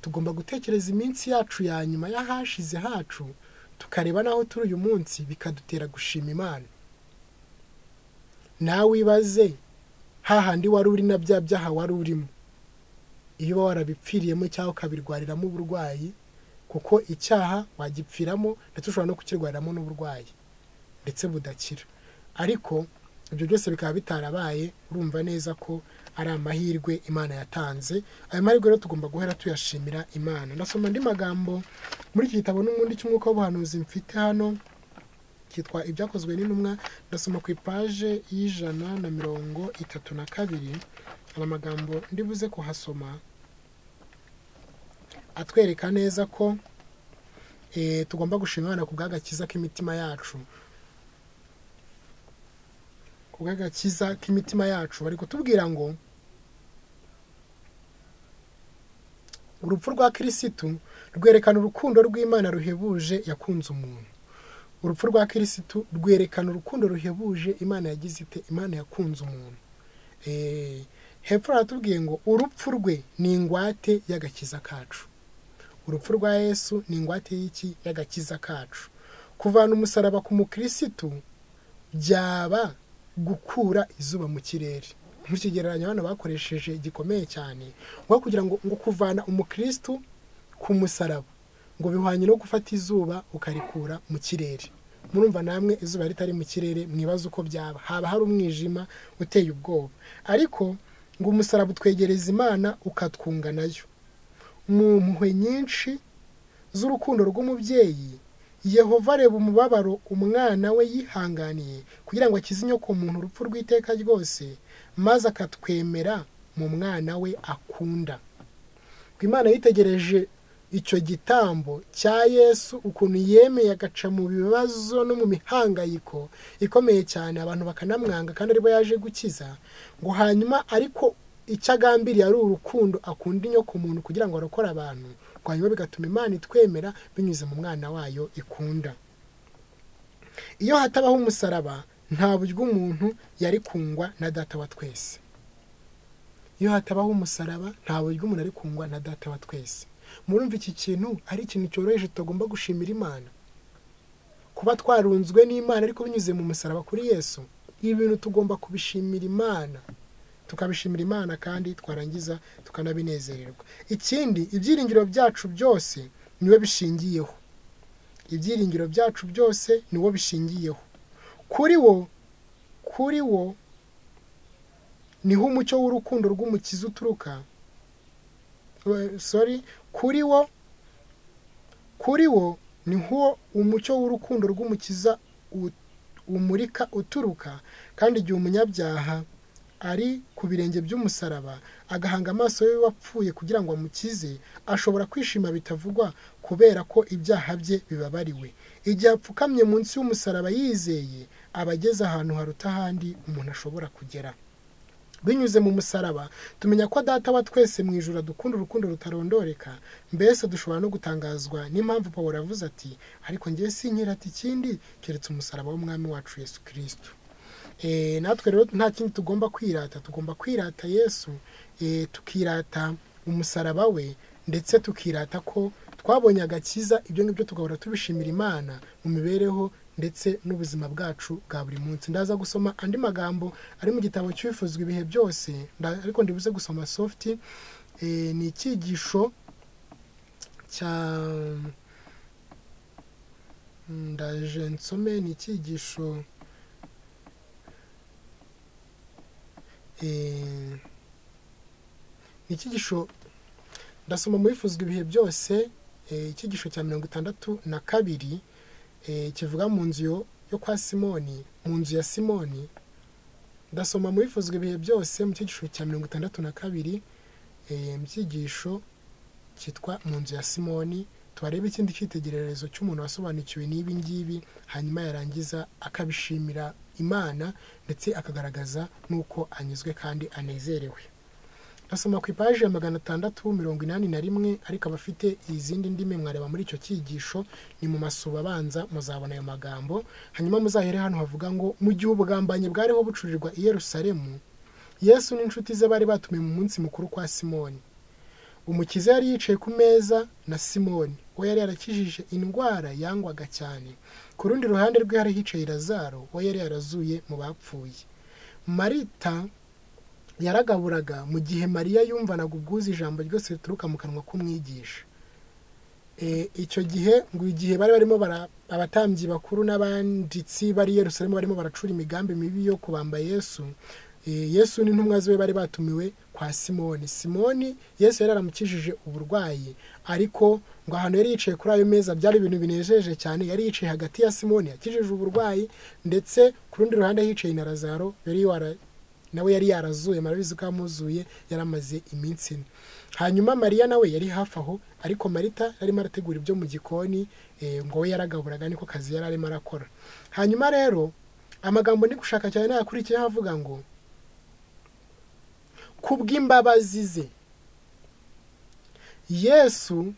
Tugomba gutekereza iminsi yacu ya nyuma y'ahashize hacu, tukareba naho turi uyu munsi, bikadutera gushima Imana. Nawe ibaze hahandi wari uri na bya byaha wari urimo, iyo warabipfiriyemo cyangwa ukabirwariramo uburwayi, kuko icyaha wagipfiramo ndetse ushobora no kukirwariramo n'uburwayi ndetse budakira. Ariko ibyo byose bikaba bitarabaye, urumva neza ko ari amahirwe Imana yatanze. Ayo mahirwe rero tugomba guhera tuyashimira Imana. Ndasoma andi magambo muri iki gitabo n'ubundi cy'umwuka w'ubuhanuzi mfite hano, kitwa Ibyakozwe n'Intumwa. Ndasoma ku ipaje y'132. Hari amagambo ndibuze kuhasoma atwereka neza ko tugomba gushima Imana ku bw'agakiza k'imitima yacu, ku bw'agakiza k'imitima yacu. Bari kutubwira ngo urupfu rwa Kristo rwerekana urukundo rw'Imana ruhebuje yakunze umuntu. Urupfu rwa Kristo rwerekana urukundo ruhebuje Imana yagize ite, Imana yakunze umuntu. hepfo haratubwiye ngo urupfu rwe ni ingwate y'agakiza kacu. Urupfu rwa Yesu ni ingwate y'iki? Y'agakiza kacu. Kuvana umusaraba ku mukirisitu byaba gukura izuba mu kirere. Mu kigereranyo hano bakoresheje gikomeye cyane ngo kugira ngo kuvana umukirisitu ku musaraba ngo bihwanye no gufata izuba ukarikura mu kirere. Murumva namwe izuba ritari mu kirere mwibaza uko byaba, haba hari umwijima uteye ubwoba. Ariko ngo umusaraba utwegereza Imana ukatwunga nayo. Mu mpuhwe nyinshi z'urukundo rw'umubyeyi, Yehova areba umubabaro umwana we yihanganiye kugira ngo akize inyoko muntu urupfu rw'iteka ryose, maze akatwemera mu mwana we akunda. Imana yitegereje icyo gitambo cya Yesu ukuntu yemeye agaca mu bibazo no mu mihangayiko ikomeye cyane, abantu bakanamwanga kandi aribo yaje gukiza, ngo hanyuma ariko icyo agambiriye ari urukundo akunda inyoko muntu kugira ngo arokore abantu, hanyuma bigatuma Imana itwemera binyuze mu mwana wayo ikunda. Iyo hatabaho umusaraba nta buryo umuntu yari kungwa na Data wa twese. Iyo hatabaho umusaraba nta buryo umuntu ari kungwa na Data wa twese. Murumva iki kintu ari ikintu cyoroheje tugomba gushimira Imana, kuba twarunzwe n'Imana ariko binyuze mu musaraba kuri Yesu. Ibi bintu tugomba kubishimira Imana, tukabishimira Imana kandi twarangiza tukanabinezererwa. Ikindi, ibyiringiro byacu byose niwe bishingiyeho. Ibyiringiro byacu byose niwo bishingiyeho. Kuri wo niho umucyo w'urukundo rw'umukiza uturuka. Kuri wo niho umucyo w'urukundo rw'umukiza umurika uturuka, kandi igihe umunyabyaha ari ku birenge by'umusaraba agahanga amaso ye wapfuye kugira ngo amukize, ashobora kwishima bitavugwa kubera ko ibyaha bye bibabariwe. Igihe apfukamye munsi y'umusaraba yizeye, aba ageze ahantu haruta ahandi umuntu ashobora kugera. Binyuze mu musaraba tumenya ko Data wa twese mu ijuru dukunda urukundo rutarondoreka. Mbese dushobora no gutangazwa n'impamvu Pawulo yavuze ati, ariko njye sinkirata ikindi keretse umusaraba w'umwami wacu Yesu Kristo. Natwe rero nta kindi tugomba kwirata, tugomba kwirata Yesu, tukirata umusaraba we, ndetse tukirata ko twabonye agakiza. Ibyo ngibyo tugahora tubishimira Imana mu mibereho ndetse n'ubuzima bwacu bwa buri munsi. Ndaza gusoma andi magambo ari mu gitabo cy'Ibifuzwa ibihe byose, ariko ndibuze gusoma soft. Ni icyigisho cya ndaje nsome, ni icyigisho ndasoma mu Bifuzwa ibihe byose, icyigisho cya 62 kivuga mu nzu yo kwa Simoni, mu nzu ya Simoni. Ndasoma mu Bifuzwa ibihe byose mu cyigisho cya 62, mu cyigisho cyitwa mu nzu ya Simoni. Tubarebe ikindi cyitegererezo cy'umuntu wasobanukiwe n'ibi ngibi, hanyuma yarangiza akabishimira Imana ndetse akagaragaza nuko anyuzwe kandi anezerewe. Ndasoma ku ipaji ya 681, ariko abafite izindi ndimi mwareba muri icyo cyigisho, ni mu masuba abanza muzabona ayo magambo. Hanyuma muzahere hano havuga ngo, mu gihe ubugambanyi bwariho bucurirwa i Yerusalemu, Yesu n'inshuti ze bari batumiye mu munsi mukuru kwa Simoni. Umukiza yari yicaye ku meza na Simoni, we yari yarakijije indwara yangwaga cyane. Ku rundi ruhande rwe hari hicaye Lazaro, we yari yarazuye mu bapfuye. Marita yaragaburaga mu gihe Mariya yumvanaga ubwuzu ijambo ryose rituruka mu kanwa k'umwigisha. Icyo gihe ngo igihe bari barimo abatambyi bakuru n'abanditsi bari Yerusalemu barimo baracura imigambi mibi yo kubamba Yesu, Yesu n'intumwa ze bari batumiwe kwa Simoni. Simoni Yesu yari aramukijije uburwayi, ariko ngo ahantu yari yicaye kuri ayo meza byari ibintu binejeje cyane. Yari yicaye hagati ya Simoni yakijije uburwayi, ndetse ku rundi ruhande hicaye na Lazaro nawe yari yarazuye. Marabizi ko yamuzuye yaramaze iminsi 4. Hanyuma Mariya nawe yari hafi aho, ariko Marita yarimo arategura ibyo mu gikoni, ngo we yaragaburaga, niko kazi yari arimo arakora. Hanyuma rero amagambo ndi gushaka cyane yakurikiye havuga ngo, kubw'imbabazi ze Yesu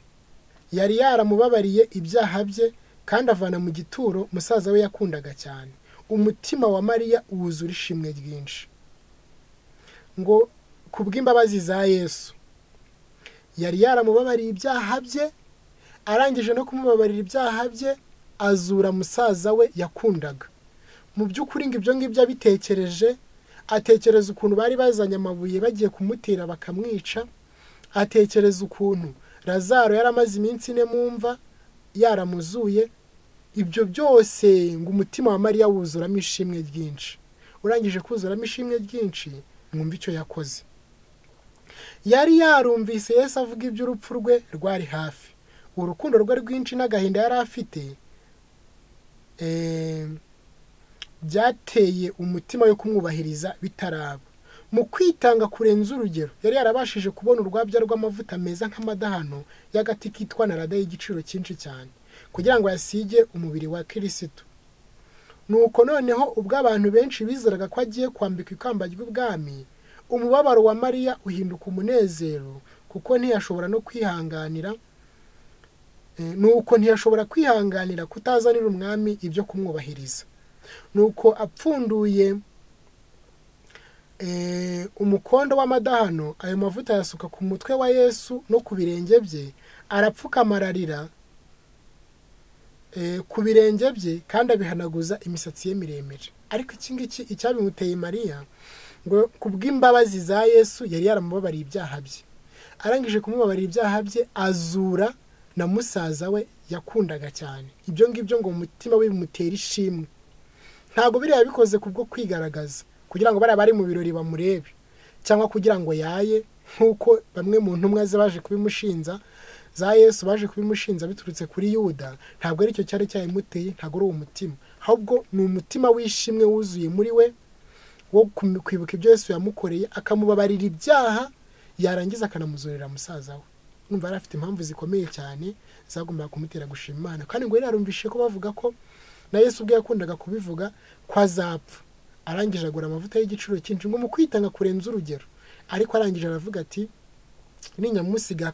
yari yaramubabariye ibyaha bye, kandi avana mu gituro musaza we yakundaga cyane. Umutima wa Mariya wuzura ishimwe ryinshi. ngo kubw'imbabazi za Yesu yari yaramubabariye ibyaha bye, arangije no kumubabarira ibyaha bye azura musaza we yakundaga. Mu by'ukuri ngo ibyo ngibyo abitekereje, atekereza ukuntu bari bazanye amabuye bagiye kumutera bakamwica, atekereza ukuntu Lazaro yaramaze iminsi 4 mu mva yaramuzuye. Ibyo byose ngo umutima wa Mariya wuzuramo ishimwe ryinshi. Urangije kuzuramo ishimwe ryinshi, mwumva icyo yakoze. Yari yarumvise Yesu avuga iby'urupfu rwe rwari hafi. Urukundo rwe rwinshi n'agahinda yari afite byateye umutima yo kumwubahiriza bitaraba. Mu kwitanga kurenza urugero, yari yarabashije kubona urwabya rw'amavuta meza nk'amadahano y'agati kitwa narada y'igiciro cyinshi cyane, kugira ngo yasige umubiri wa Kristo. Nuko noneho ubwo abantu benshi bizeraga ko agiye kwambika ikamba ry'ubwami, umubabaro wa Mariya uhinduka umunezero, kuko ntiyashobora no kwihanganira ntiyashobora kwihanganira kutazanira umwami ibyo kumwubahiriza. Nuko apfunduye umukondo w'amadahano, ayo mavuta yasuka ku mutwe wa Yesu no ku birenge bye, arapfukamararira ku birenge bye kandi abihanaguza imisatsi ye miremire. Ariko iki ngiki icyabimuteye Mariya, ngo kubw'imbabazi za Yesu yari yaramubabariye ibyaha bye. Arangije kumubabarira ibyaha bye, azura na musaza we yakundaga cyane. Ibyo ngibyo ngo umutima we bimutera ishimwe. Ntabwo biriya bikoze kubwo kwigaragaza kugira ngo bari mu birori bamurebe, cyangwa kugira ngo yaye, nk'uko bamwe mu ntumwa ze baje kubimushinza za Yesu baje kubimushinza biturutse kuri Yuda. Ntabwo ari cyo cyari cyayimuteye, ntabwo ari umutima, ahubwo ni umutima wishimwe wuzuye muri we wo kwibuka ibyo Yesu yamukoreye, akamubabarira ibyaha, yarangiza akanamuzorera musaza we. Numva arafite impamvu zikomeye cyane zagombaga kumutera gushima Imana. Kandi ngo yari yarumvishe ko bavuga ko na Yesu ubwe yakundaga kubivuga ko azapfa. Arangije agura amavuta y'igiciro cyinshi ngo mu kwitanga kurenza urugero. Ariko arangije aravuga ati ninyamusiga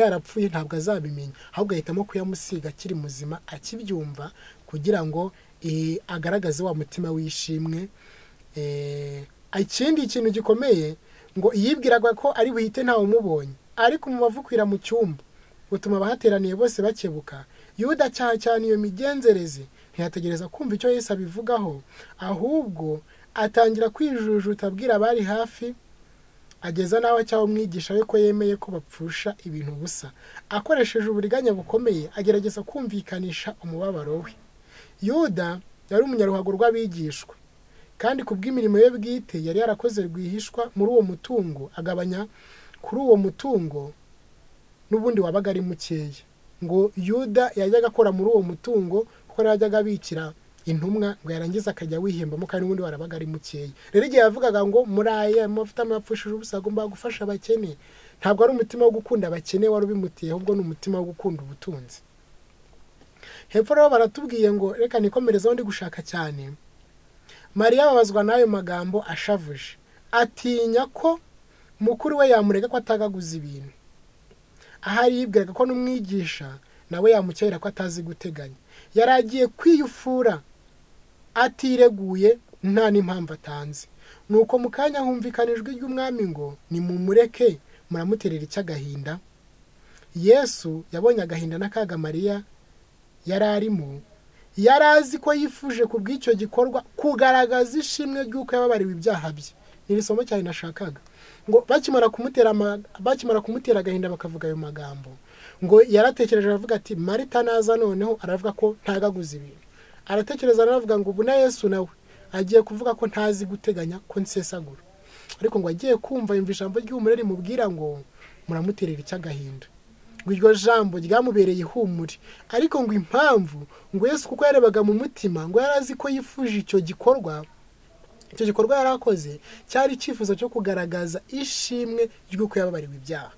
yarapfuye ntabwo azabimenya, ahubwo ahitamo kuyamusiga akiri muzima akibyumva, kugira ngo agaragaze wa mutima wishimwe. Ikindi kintu gikomeye, ngo yibwiraga ko ari buhite ntawe umubonye, ariko umubavu kwira mu cyumba utuma abahateraniye bose bakebuka. Yuda cyane iyo migenzereze ntiyategereza kumva icyo Yesu abivugaho, ahubwo atangira kwijujuta abwira abari hafi, ageza nawe cyaho umwigisha we ko yemeye ko bapfusha ibintu busa. Akoresheje uburiganya bukomeye agerageza kumvikanisha umubabaro we. Yuda yari umunyaruhago rw'abigishwa, kandi kubw'imirimo ye bwite yari yarakoze rwihishwa muri uwo mutungo, agabanya kuri uwo mutungo n'ubundi wabaga ari mukeya. Ngo Yuda yajyaga akora muri uwo mutungo kuko yajyaga abikira intumwa, ngo yarangiza akajya wihembamo, kandi n'ubundi warabaga ari mukeya. Rero igihe yavugaga ngo muri aya mavuta mwapfushije ubusa agomba gufasha abakene, ntabwo ari umutima wo gukunda abakene wari ubimutiye, ahubwo ni umutima wo gukunda ubutunzi. Hepfo rero baratubwiye ngo reka nikomerezaho ndi gushaka cyane. Mariya ababazwa n'ayo magambo ashavuje, atinya ko mukuru we yamurega ko atagaguza ibintu. Ahari yibwiraga ko n'umwigisha nawe yamucyera ko atazi guteganya. Yari agiye kwiyufura atireguye nta n'impamvu atanze. Nuko mu kanya humvikanijwe ry'umwami ngo nimumureke muramuterera icy'agahinda. Yesu yabonye agahinda n'akaga Mariya yari arimo, yari azi ko yifuje ku bw'icyo gikorwa kugaragaza ishimwe ry'uko yababariwe ibyaha bye. Ni isomo cyane nashakaga, ngo bakimara kumutera agahinda bakavuga ayo magambo, ngo yaratekereje aravuga ati Marita naza noneho aravuga ko ntagaguza ibintu. Aratekereza aravuga ngo ubu na Yesu nawe agiye kuvuga ko ntazi guteganya, ko nsesagura. Ariko ngo agiye kumva yumva ijambo ry'ihumure rimubwira ngo muramuterera icy'agahinda. Ngo iryo jambo ryamubereye ihumure. Ariko ngo impamvu, ngo Yesu kuko yarebaga mu mutima, ngo yarazi ko yifuje icyo gikorwa yarakoze cyari icyifuzo cyo kugaragaza ishimwe ry'uko yababariwe ibyaha.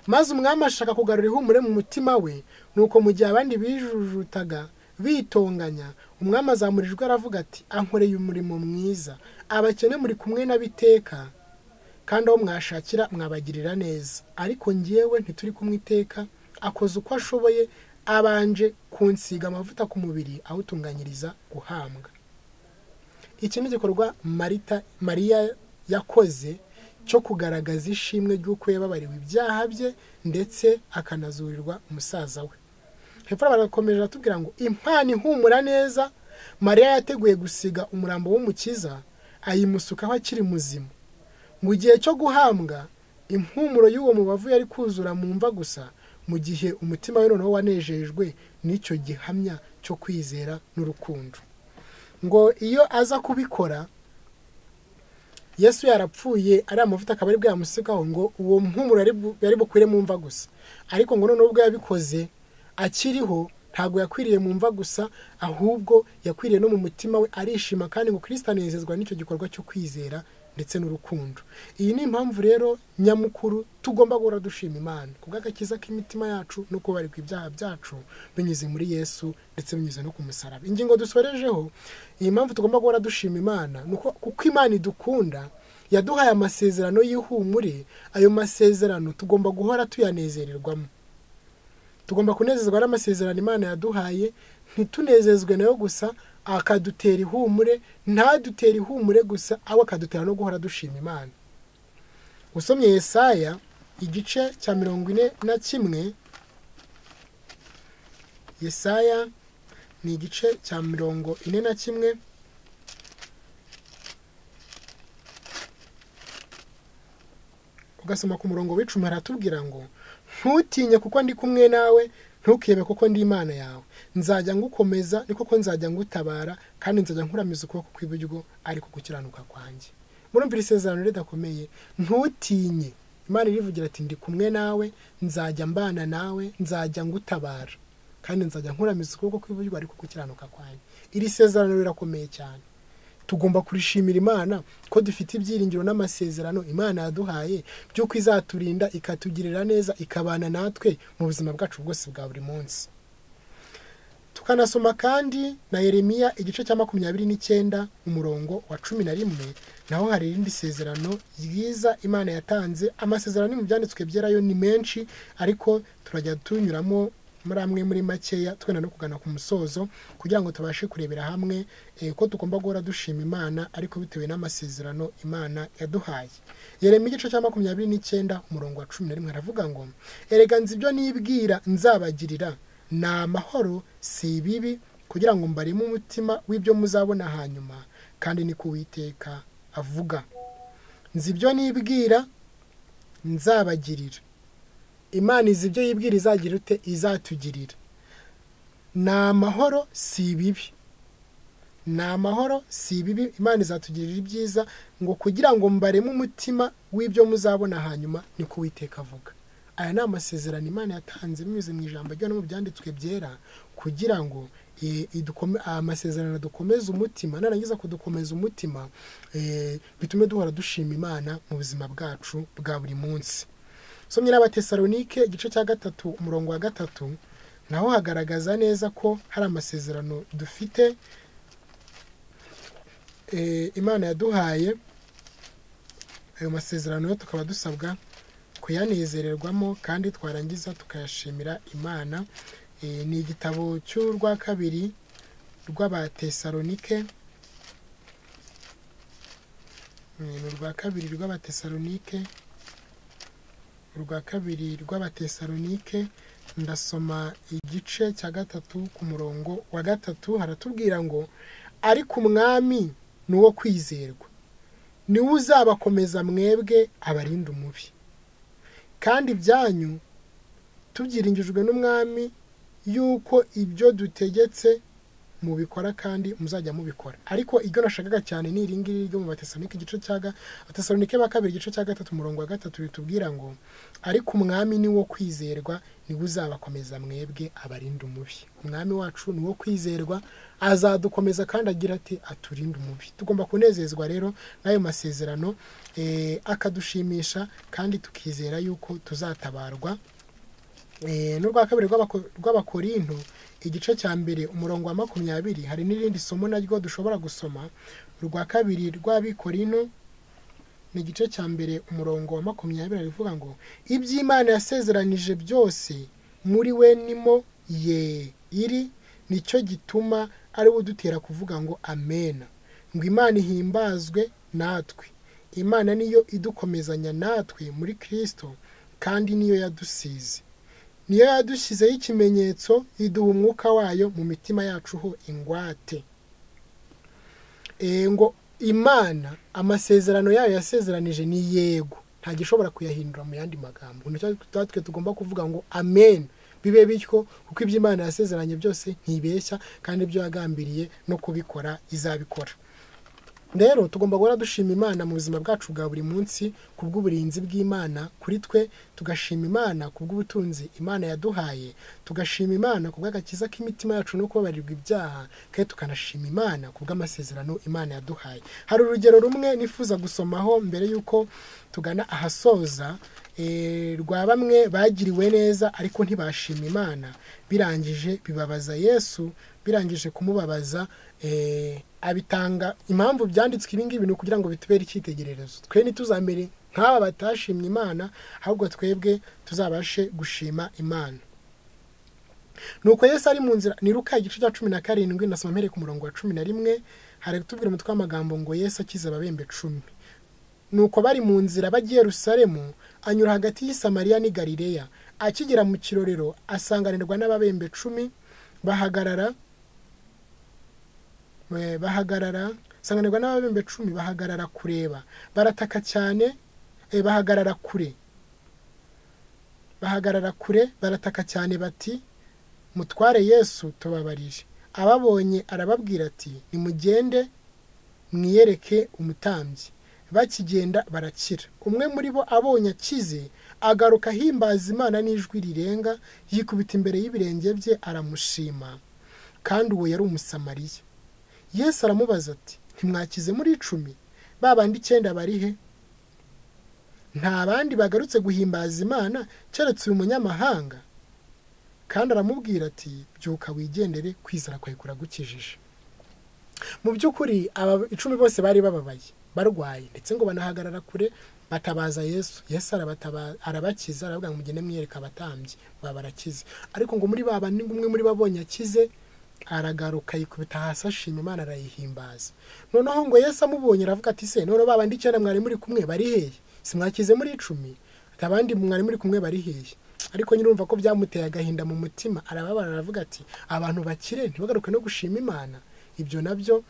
Maze umwami ashaka kugarura ihumure mu mutima we. Nuko mu gihe abandi bijujutaga bitonganya, umwami azamurijwe aravuga ati ankoreye umurimo mwiza. Abakene muri kumwe n'abiteka, kandi aho mwashakira mwabagirira neza, ariko ngewe ntituri kumwe iteka. Akoze uko ashoboye, abanje kunsiga amavuta ku mubiri awutunganyiriza guhambwa. iki ni igikorwa Mariya yakoze cyo kugaragaza ishimwe ry'uko yababariwe ibyaha bye ndetse akanazurirwa umusaza we. Hepfo barakomeje batubwira ngo impano ihumura neza Mariya yateguye gusiga umurambo w'umukiza ayimusukaho akiri muzima. Mu gihe cyo guhambwa impumuro y'uwo mubavu yari kuzura mu mva gusa, mu gihe umutima we noneho wanejejwe n'icyo gihamya cyo kwizera n'urukundo. Ngo iyo aza kubikora Yesu yarapfuye ari amavuta akaba ari bwo yamusikaho ngo uwo mpumuro yari bukwire mu mva gusa, ariko ngo noneho ubwo yabikoze akiriho ntabwo yakwiriye mu mva gusa, ahubwo yakwiriye no mu mutima we, arishima kandi ngo Kristo anezezwa n'icyo gikorwa cyo kwizera ndetse n'urukundo. Iyi ni impamvu rero nyamukuru tugomba guhora dushima Imana kubw'agakiza k'imitima yacu no kubarirwa ibyaha byacu binyuze muri Yesu ndetse binyuze no ku musaraba. Ingingo dusorejeho, iyi mpamvu tugomba guhora dushima Imana nuko kuko Imana idukunda yaduhaye amasezerano y'ihumure. Ayo masezerano tugomba guhora tuyanezererwamo. Tugomba kunezezwa n'amasezerano Imana yaduhaye, ntitunezezwe nayo gusa, akadutera ihumure, ntadutera ihumure gusa, abo akadutera no guhora dushima Imana. Usomye Yesaya igice cya 41, Yesaya ni igice cya 41, ugasoma ku murongo w'icumi haratubwira ngo ntutinye kuko ndi kumwe nawe, ntukebe kuko ndi Imana yawe, nzajya ngukomeza ni koko nzajya ngutabara, kandi nzajya nkuramiza ukuboko kw'iburyo ariko gukiranuka kwanjye. Murumvira isezerano ridakomeye, ntutinye. Imana irivugira ati ndi kumwe nawe, nzajya mbana nawe, nzajya ngutabara, kandi nzajya nkuramiza ukuboko kw'iburyo ariko gukiranuka kwanjye. Iri sezerano rirakomeye cyane. Tugomba kurishimira Imana ko dufite ibyiringiro n'amasezerano Imana yaduhaye by'uko izaturinda, ikatugirira neza, ikabana natwe mu buzima bwacu bwose bwa buri munsi. Tukanasoma kandi na Yeremiya igice cya 29 umurongo wa 11, naho hari irindi sezerano ryiza Imana yatanze. Amasezerano mu byanditswe byerayo ni menshi, ariko turajya tunyuramo muri amwe muri makeya twena no kugana ku musozo kugira ngo tubashe kurebera hamwe ko tugomba guhora dushima Imana ariko bitewe n'amasezerano Imana yaduhaye. Yeremiya igice cya 29 umurongo wa 11 aravuga ngo erega nzi ibyo nibwira nzabagirira, ni amahoro si ibibi, kugira ngo mbarimo umutima w'ibyo muzabona hanyuma, kandi ni ko Uwiteka avuga. Nzi ibyo nibwira nzabagirira. Imana izi ibyo yibwira izagira ute izatugirira. Ni amahoro si ibibi, ni amahoro si ibibi, Imana izatugirira ibyiza ngo kugira ngo mbaremo umutima w'ibyo muzabona hanyuma, ni ko Uwiteka avuga. Aya ni amasezerano Imana yatanze binyuze mu ijambo ryo no mu byanditswe byera kugira ngo amasezerano dukomeze umutima, narangiza kudukomeza umutima bitume duhora dushima Imana mu buzima bwacu bwa buri munsi. Somye n'Abatesalonike igice cya 3 umurongo wa 3, naho hagaragaza neza ko hari amasezerano dufite Imana yaduhaye. Ayo masezerano yo tukaba dusabwa kuyanezererwamo kandi twarangiza tukayashimira Imana. Ni igitabo cy'urwa kabiri rw'Abatesalonike, urwa kabiri rw'Abatesalonike, ndasoma igice cya 3 ku murongo wa 3, haratubwira ngo ariko umwami ni uwo kwizerwa, niwe uzabakomeza mwebwe abarinda umubi, kandi ibyanyu tubyiringijwe n'umwami yuko ibyo dutegetse mubikora kandi muzajya mubikora. Ariko ibyo nashakaga cyane ni iringiri ryo mu Batesalonike igice cya Batesalonike ba kabiri igice cya 3 umurongo wa 3 bitubwira ngo ariko umwami ni wo kwizerwa, niwe uzabakomeza mwebwe abarinda umubi. Umwami wacu ni wo kwizerwa, azadukomeza kandi agira ati aturinda umubi. Tugomba kunezezwa rero n'ayo masezerano akadushimisha kandi tukizera yuko tuzatabarwa. N'urwa kabiri rw'Abakorinto igice cya 2 umurongo wa 20 hari n'irindi somo naryo dushobora gusoma. Urwa kabiri rw'Abikorinto ni igice cya 2 umurongo wa 20 rivuga ngo iby'Imana yasezeranije byose muri we nimo iri nicyo gituma ari we dutera kuvuga ngo amen. ngo Imana ihimbazwe natwe. Imana niyo idukomezanya natwe muri Kristo, kandi niyo yadusize, niyo yadushyizeho ikimenyetso, iduha umwuka wayo mu mitima yacu ho ingwate. Ngo Imana amasezerano yayo yasezeranije ni yego, nta gishobora kuyahindura mu yandi magambo. Twe tugomba kuvuga ngo amen, bibe bityo, kuko ibyo Imana yasezeranye byose ntibeshya, kandi ibyo yagambiriye no kubikora izabikora. Rero tugomba guhora dushima Imana mu buzima bwacu bwa buri munsi kubw'uburinzi bw'Imana kuri twe, tugashima Imana kubw'ubutunzi Imana yaduhaye, tugashima Imana kubw'agakiza k'imitima yacu no kubabarirwa ibyaha, kandi tukanashima Imana kubw'amasezerano Imana yaduhaye. Hari urugero rumwe nifuza gusomaho mbere yuko tugana ahasoza, rwa bamwe bagiriwe neza ariko ntibashima Imana, birangije bibabaza Yesu, birangije kumubabaza abitanga impamvu byanditswe ibi ngibi ni kugira ngo bitubere icyitegererezo. Twe ntituzamere nk'aba batashimye Imana, ahubwo twebwe tuzabashe gushima Imana. Nuko Yesu ari mu nzira, ni Luka igice cya 17 nasoma mpere ku murongo wa 11, hari kutubwira umutwe w'amagambo ngo Yesu akiza ababembe 10. Nuko bari mu nzira bagiye Yerusalemu, anyura hagati y'i Samariya n'i Galileya. Akigera mu kirorero asanganirwa n'ababembe 10, sanganirwa n'ababembe 10 bahagarara kureba, barataka cyane, bahagarara kure barataka cyane bati, Mutware Yesu tubabarije. Ababonye arababwira ati, nimugende mwiyereke umutambyi. Bakigenda barakira. Umwe muri bo abonye akize, agaruka ahimbaza Imana n'ijwi rirenga, yikubita imbere y'ibirenge bye aramushima, kandi uwo yari Umusamariya. Yesu aramubaza ati, ntimwakize muri 10? Babandi 9 bari he? Nta bandi bagarutse guhimbaza Imana keretse uyu munyamahanga? Kandi aramubwira ati, byuka wigendere, kwizera kwawe kuragukijije. Mu by'ukuri aba 10 bose bari bababaye, barwaye, ndetse ngo banahagarara kure batabaza Yesu. Yesu arabakiza, aravuga ngo mugende mwiyereka abatambyi, barakize. Ariko ngo muri babandi umwe muri babonye akize, aragaruka yikubita hasi ashima Imana arayihimbaza. Noneho ngo Yesu amubonye aravuga ati, se none babandi 9 mwari muri kumwe bari hehe? Simwakize muri 10? Atabandi mwari muri kumwe bari hehe? Ariko nyirumva ko byamuteye agahinda mu mutima, arababara aravuga ati, abantu bakire ntibagaruke no gushima Imana. Ibyo nabyo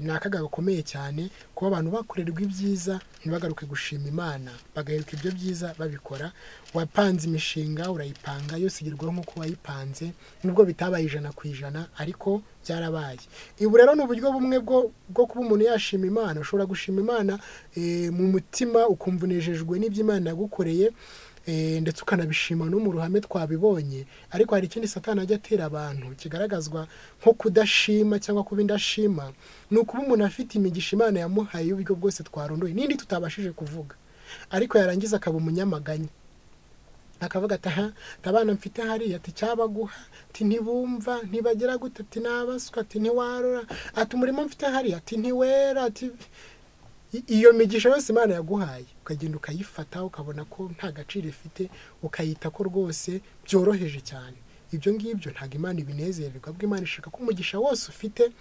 ni akaga gakomeye cyane, kuba abantu bakorerwa ibyiza ntibagaruke gushima Imana, bagaheruka ibyo byiza babikora. Wapanze imishinga urayipanga yose igirwaho nk'uko wayipanze, nubwo bitabaye 100%, ariko byarabaye. Ibu rero ni uburyo bumwe bwo kuba umuntu yashima Imana. Ushobora gushima Imana mu mutima, ukumva unejejwe n'ibyo Imana yagukoreye, ndetse ukanabishima no mu ruhame twabibonye. Ariko hari ikindi Satani ajya atera abantu kigaragazwa nko kudashima cyangwa kuba indashima, ni ukuba umuntu afite imigisha Imana yamuhaye y'uburyo bwose twarondoye n'indi tutabashije kuvuga, ariko yarangiza akaba umunyamaganya, akavuga ati, aha abana mfite hariya, ati cyabaguha, ati ntibumva, ntibagera gute, ati nabaswa, ati ntiwarora, ati umurimo mfite hariya, ati ntiwera, ati iyo migisha yose Imana yaguhaye ukagenda ukayifata, ukabona ko nta gaciro ifite, ukayita ko rwose byoroheje cyane. Ibyo ngibyo ntabwo Imana ibinezererwa, ahubwo Imana ishaka ko umugisha wose ufite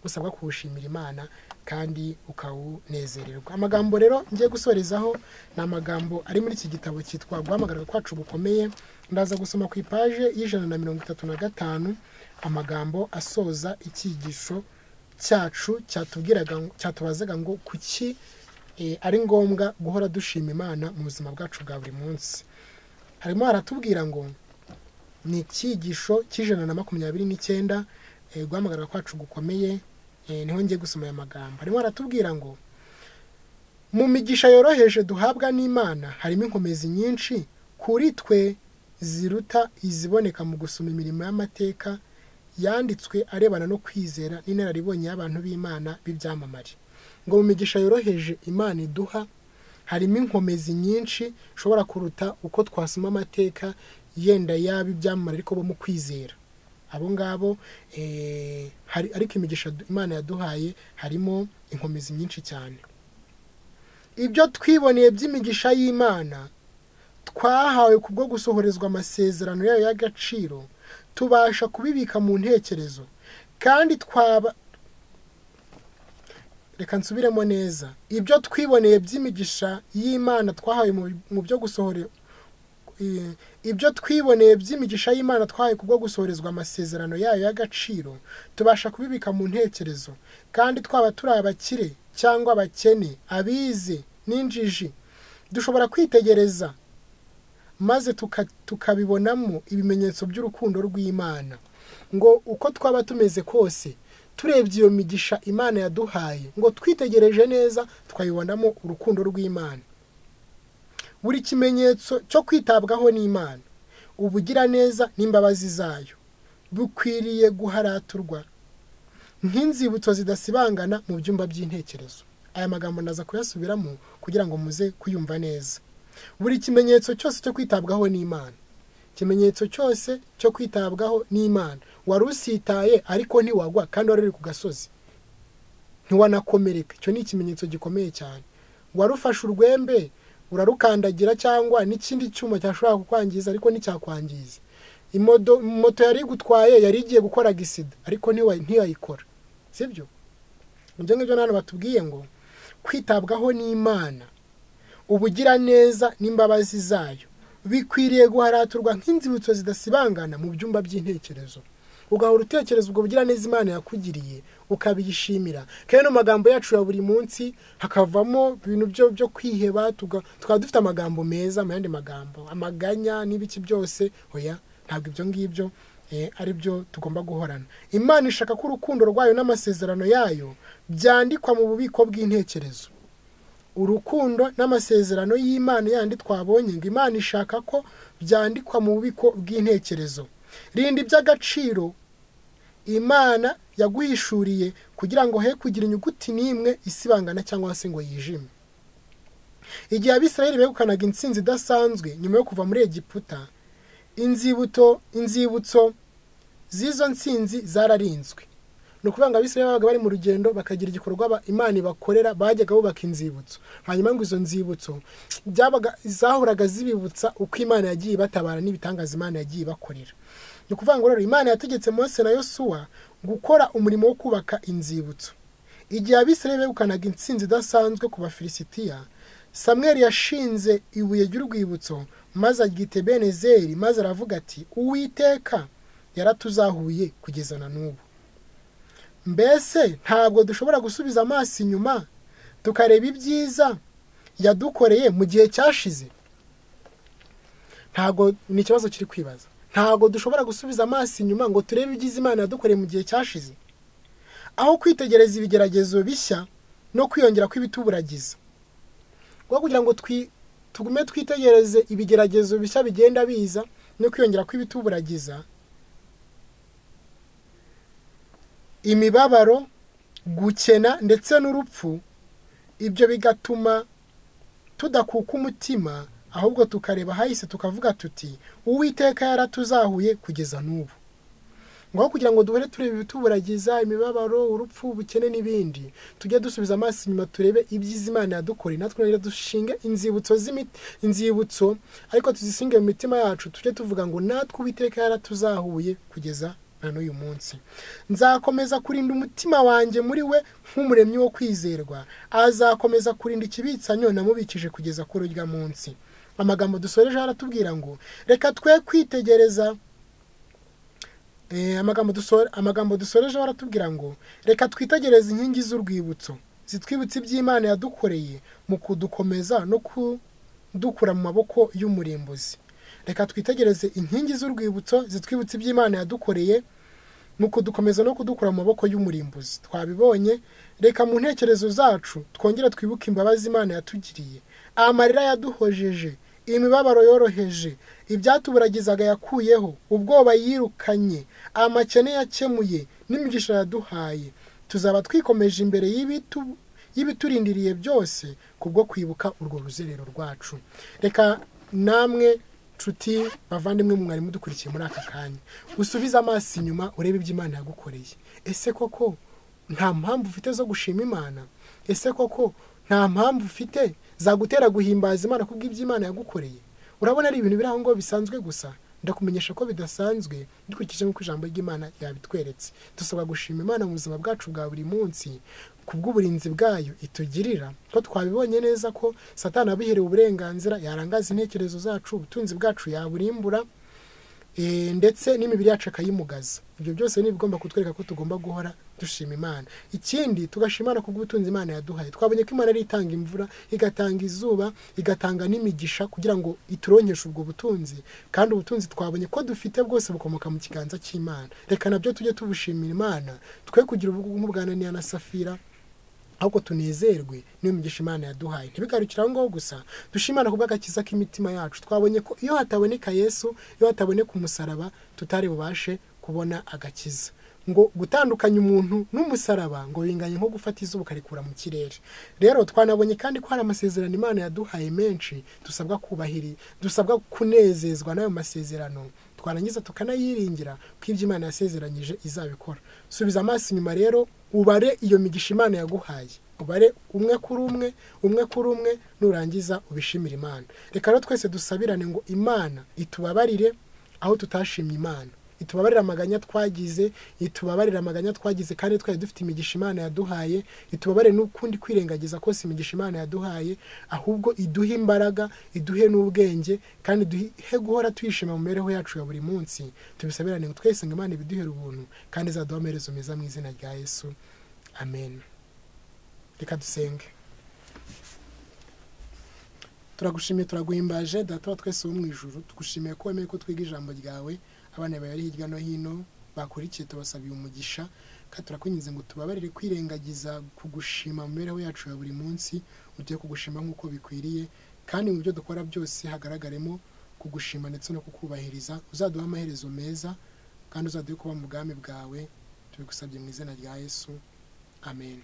usabwa kuwushimira Imana kandi ukawunezererwa. Amagambo rero ngiye gusorezaho ni amagambo ari muri iki gitabo cyitwa Guhamagarwa kwacu gukomeye. Ndaza gusoma ku ipaje y'135 amagambo asoza icyigisho cyacu cyatubazaga ngo kuki ari ngombwa guhora dushima Imana mu buzima bwacu bwa buri munsi. Harimo haratubwira ngo ni icyigisho cy'129 guhamagarwa kwacu gukomeye. Niho ngiye gusoma aya magambo. Harimo haratubwira ngo mu migisha yoroheje duhabwa n'Imana harimo inkomezi nyinshi kuri twe ziruta iziboneka mu gusoma imirimo y'amateka yanditswe arebana no kwizera n'inararibonye y'abantu b'Imana b'ibyamamare. Ngo mu migisha yoroheje Imana iduha harimo inkomezi nyinshi ushobora kuruta uko twasoma amateka yenda y'ibyamamare ariko bo mu kwizera. Abo ngabo ariko imigisha Imana yaduhaye harimo inkomezi nyinshi cyane. Ibyo twiboneye by'imigisha y'Imana twahawe kubwo gusohorezwa amasezerano yayo y'agaciro, tubasha kubibika mu ntekerezo, reka nsubiremo neza, ibyo twiboneye by'imigisha y'Imana twahawe mu byo gusohora ibyo twiboneye by'imigisha y'Imana twahawe kubwo gusohorezwa amasezerano yayo y'agaciro, tubasha kubibika mu ntekerezo, kandi twaba turi abakire cyangwa abakene, abize n'injiji, dushobora kwitegereza maze tukabibonamo ibimenyetso by'urukundo rw'Imana, ngo uko twaba tumeze kose turebye iyo migisha Imana yaduhaye, ngo twitegereje neza twayibonamo urukundo rw'Imana. Buri kimenyetso cyo kwitabwaho n'Imana, ubugira neza n'imbabazi zayo, bukwiriye guharaturwa nk'inzibutso zidasibangana mu byumba by'intekerezo. Aya magambo ndaza kuyasubiramo kugira ngo muze kuyumva neza. Buri kimenyetso cyose cyo kwitabwaho n'Imana, ikimenyetso cyose cyo kwitabwaho n'Imana. Wari usitaye ariko ntiwagwa, kandi wari uri ku gasozi ntiwanakomereka, icyo ni ikimenyetso gikomeye cyane. Wari ufashe urwembe urarukandagira cyangwa n'ikindi cyuma cyashobora kukwangiza ariko nticyakwangiza. Moto yari gutwaye yari igiye gukora gisida ariko ntiyayikora, sibyo? Ibyo ngibyo nano batubwiye ngo kwitabwaho n'Imana, ubugira neza n'imbabazi zayo, bikwiriye guharaturwa nk'inzibutso zidasibangana mu byumba by'intekerezo. Ugahora utekereza ubwo bugira neza Imana yakugiriye, ukabiyishimira. Kandi no magambo yacu ya buri munsi hakavamo ibintu byo kwiheba, tukaba dufite amagambo meza, mu yandi magambo amaganya n'ibiki byose. Oya, ntabwo ibyo ngibyo ari byo tugomba guhorana. Imana ishaka ko urukundo rwayo n'amasezerano yayo byandikwa mu bubiko bw'intekerezo. Urukundo n'amasezerano y'Imana yandi twabonye ngo Imana ishaka ko byandikwa mu bubiko bw'intekerezo. Rinda iby'agaciro Imana yaguhishuriye kugira ngo he kugira inyuguti n'imwe isibangana cyangwa se ngo yijime. Igihe Abisirayeli begukanaga intsinzi idasanzwe nyuma yo kuva muri Egiputa, inzibutso z'izo ntsinzi zararinzwe. Ni ukuvuga ngo Abisirayeli babaga bari mu rugendo bakagira igikorwa Imana ibakorera, bajyaga bubaka inzibutso. Hanyuma ngo izo nzibutso zahoraga zibibutsa uko Imana yagiye ibatabara n'ibitangaza Imana yagiye ibakorera. Ni ukuvuga ngo rero Imana yategetse Mose na Yosuwa gukora umurimo wo kubaka inzibutso. Igihe Abisirayeli begukanaga intsinzi idasanzwe ku Bafilisitiya, Samweli yashinze ibuye ry'urwibutso maze aryita Ebenezeri, maze aravuga ati, Uwiteka yaratuzahuye kugeza na n'ubu. Mbese ntabwo dushobora gusubiza amaso inyuma tukareba ibyiza yadukoreye mu gihe cyashize? Ntabwo ni ikibazo kiri kwibaza. Ntabwo dushobora gusubiza amaso inyuma ngo turebe ibyiza Imana yadukoreye mu gihe cyashize, aho kwitegereza ibigeragezo bishya no kwiyongera kw'ibituburagiza. Ngo kugira ngo tugume twitegereze ibigeragezo bishya bigenda biza no kwiyongera kw'ibituburagiza, imibabaro, gukena ndetse n'urupfu, ibyo bigatuma tudakuka umutima, ahubwo tukareba hahise tukavuga tuti, Uwiteka yaratuzahuye kugeza n'ubu. Ngo kugira ngo duhore turebe ibituburagiza, imibabaro, urupfu, ubukene n'ibindi, tujye dusubiza amaso inyuma turebe ibyiza Imana yadukoreye, natwe dushinge inzibutso ariko tuzisinge mu mitima yacu, tujye tuvuga ngo natwe Uwiteka yaratuzahuye kugeza na n'uyu munsi. Nzakomeza kurinda umutima wanjye muri we nk'umuremyi wo kwizerwa, azakomeza kurinda ikibitsanyo namubikije kugeza kuri urya munsi. Amagambo dusoreje aratubwira ngo reka twe kwitegereza amagambo dusoreje baratubwira ngo reka twitegereze inkingi z'urwibutso zitwibutsa iby'Imana yadukoreye mu kudukomeza no kudukura mu maboko y'umurimbuzi. Reka twitegereze inkingi z'urwibutso zitwibutsa iby'Imana yadukoreye mu kudukomeza no kudukura mu maboko y'umurimbuzi. Twabibonye, reka mu ntekerezo zacu twongera twibuke imbabazi Imana yatugiriye, amarira yaduhojeje, imibabaro yoroheje, ibyatuburagizaga yakuyeho, ubwoba yirukanye, amakene yakemuye n'imigisha yaduhaye. Tuzaba twikomeje imbere y'ibiturindiriye byose kubwo kwibuka urwo ruzerero rwacu. Reka namwe nshuti bavandimwe mwari mudukurikiye muri aka kanya, usubize amaso inyuma urebe iby'Imana yagukoreye. Ese koko nta mpamvu ufite zo gushima Imana? Ese koko nta mpamvu ufite zagutera guhimbaza Imana kubw'iby'Imana yagukoreye? Urabona ari ibintu biri aho ngo bisanzwe gusa? Ndakumenyesha ko bidasanzwe dukurikije nk'uko ijambo ry'Imana yabitweretse. Dusabwa gushima Imana mu buzima bwacu bwa buri munsi, kubw'uburinzi bwayo itugirira, ko twabibonye neza ko Satani abiherewe uburenganzira yarangaza intekerezo zacu, ubutunzi bwacu yaburimbura, ndetse n'imibiri yacu akayimugaza. Ibyo byose ni bigomba kutwereka ko tugomba guhora dushima Imana. Ikindi tugashimana kubw'ubutunzi Imana yaduhaye. Twabonye ko Imana ari itanga imvura, igatanga izuba, igatanga n'imigisha kugira ngo ituronkeshe ubwo butunzi, kandi ubutunzi twabonye ko dufite bwose bukomoka mu kiganza cy'Imana. Reka nabyo tujye tubushimira Imana, twe kugira ubugugu nk'ubwa Ananiya na Safira, ahubwo tunezerwe niyo migisha Imana yaduhaye. Ntibigarukira aho ngaho gusa, dushimana kubw'agakiza k'imitima yacu. Twabonye ko iyo hataboneka Yesu, iyo hataboneka umusaraba, tutari bubashe kubona agakiza. Ngo gutandukanya umuntu n'umusaraba ngo binganye nko gufata izuba ukarikura mu kirere. Rero twanabonye kandi ko hari amasezerano Imana yaduhaye menshi dusabwa kubahiri, dusabwa kunezezwa n'ayo masezerano, twarangiza tukanayiringira ko ibyo Imana yasezeranyije izabikora. Subiza amaso inyuma rero, ubare iyo migisha Imana yaguhaye, ubare umwe kuri umwe, nurangiza ubishimira Imana. Reka rero twese dusabirane ngo Imana itubabarire aho tutashimye Imana, itubabarira amaganya twagize, kandi twari dufite imigisha Imana yaduhaye, itubabarire n'ukundi kwirengagiza kose imigisha Imana yaduhaye, ahubwo iduhe imbaraga, iduhe n'ubwenge, kandi duhe guhora tuyishima mu mibereho yacu ya buri munsi. Tubisabirane ngo twese ngo Imana ibiduhere ubuntu kandi izaduha amaherezo meza mu izina rya Yesu, amen. Reka dusenge. Turagushimiye, turaguhimbaje Data wa twese wo mu ijuru, tugushimiye ko wemeye ko twiga ijambo ryawe, abana bari hirya no hino bakurikiye, tubasabiye umugisha, kandi turakwinginze ngo tubabarire kwirengagiza kugushima mu mibereho yacu ya buri munsi, ugiye kugushima nk'uko bikwiriye, kandi mu byo dukora byose hagaragaremo kugushima ndetse no kukubahiriza. Uzaduha amaherezo meza kandi uzaduhe kuba mu bwami bwawe, tubigusabye mu izina rya Yesu, amen.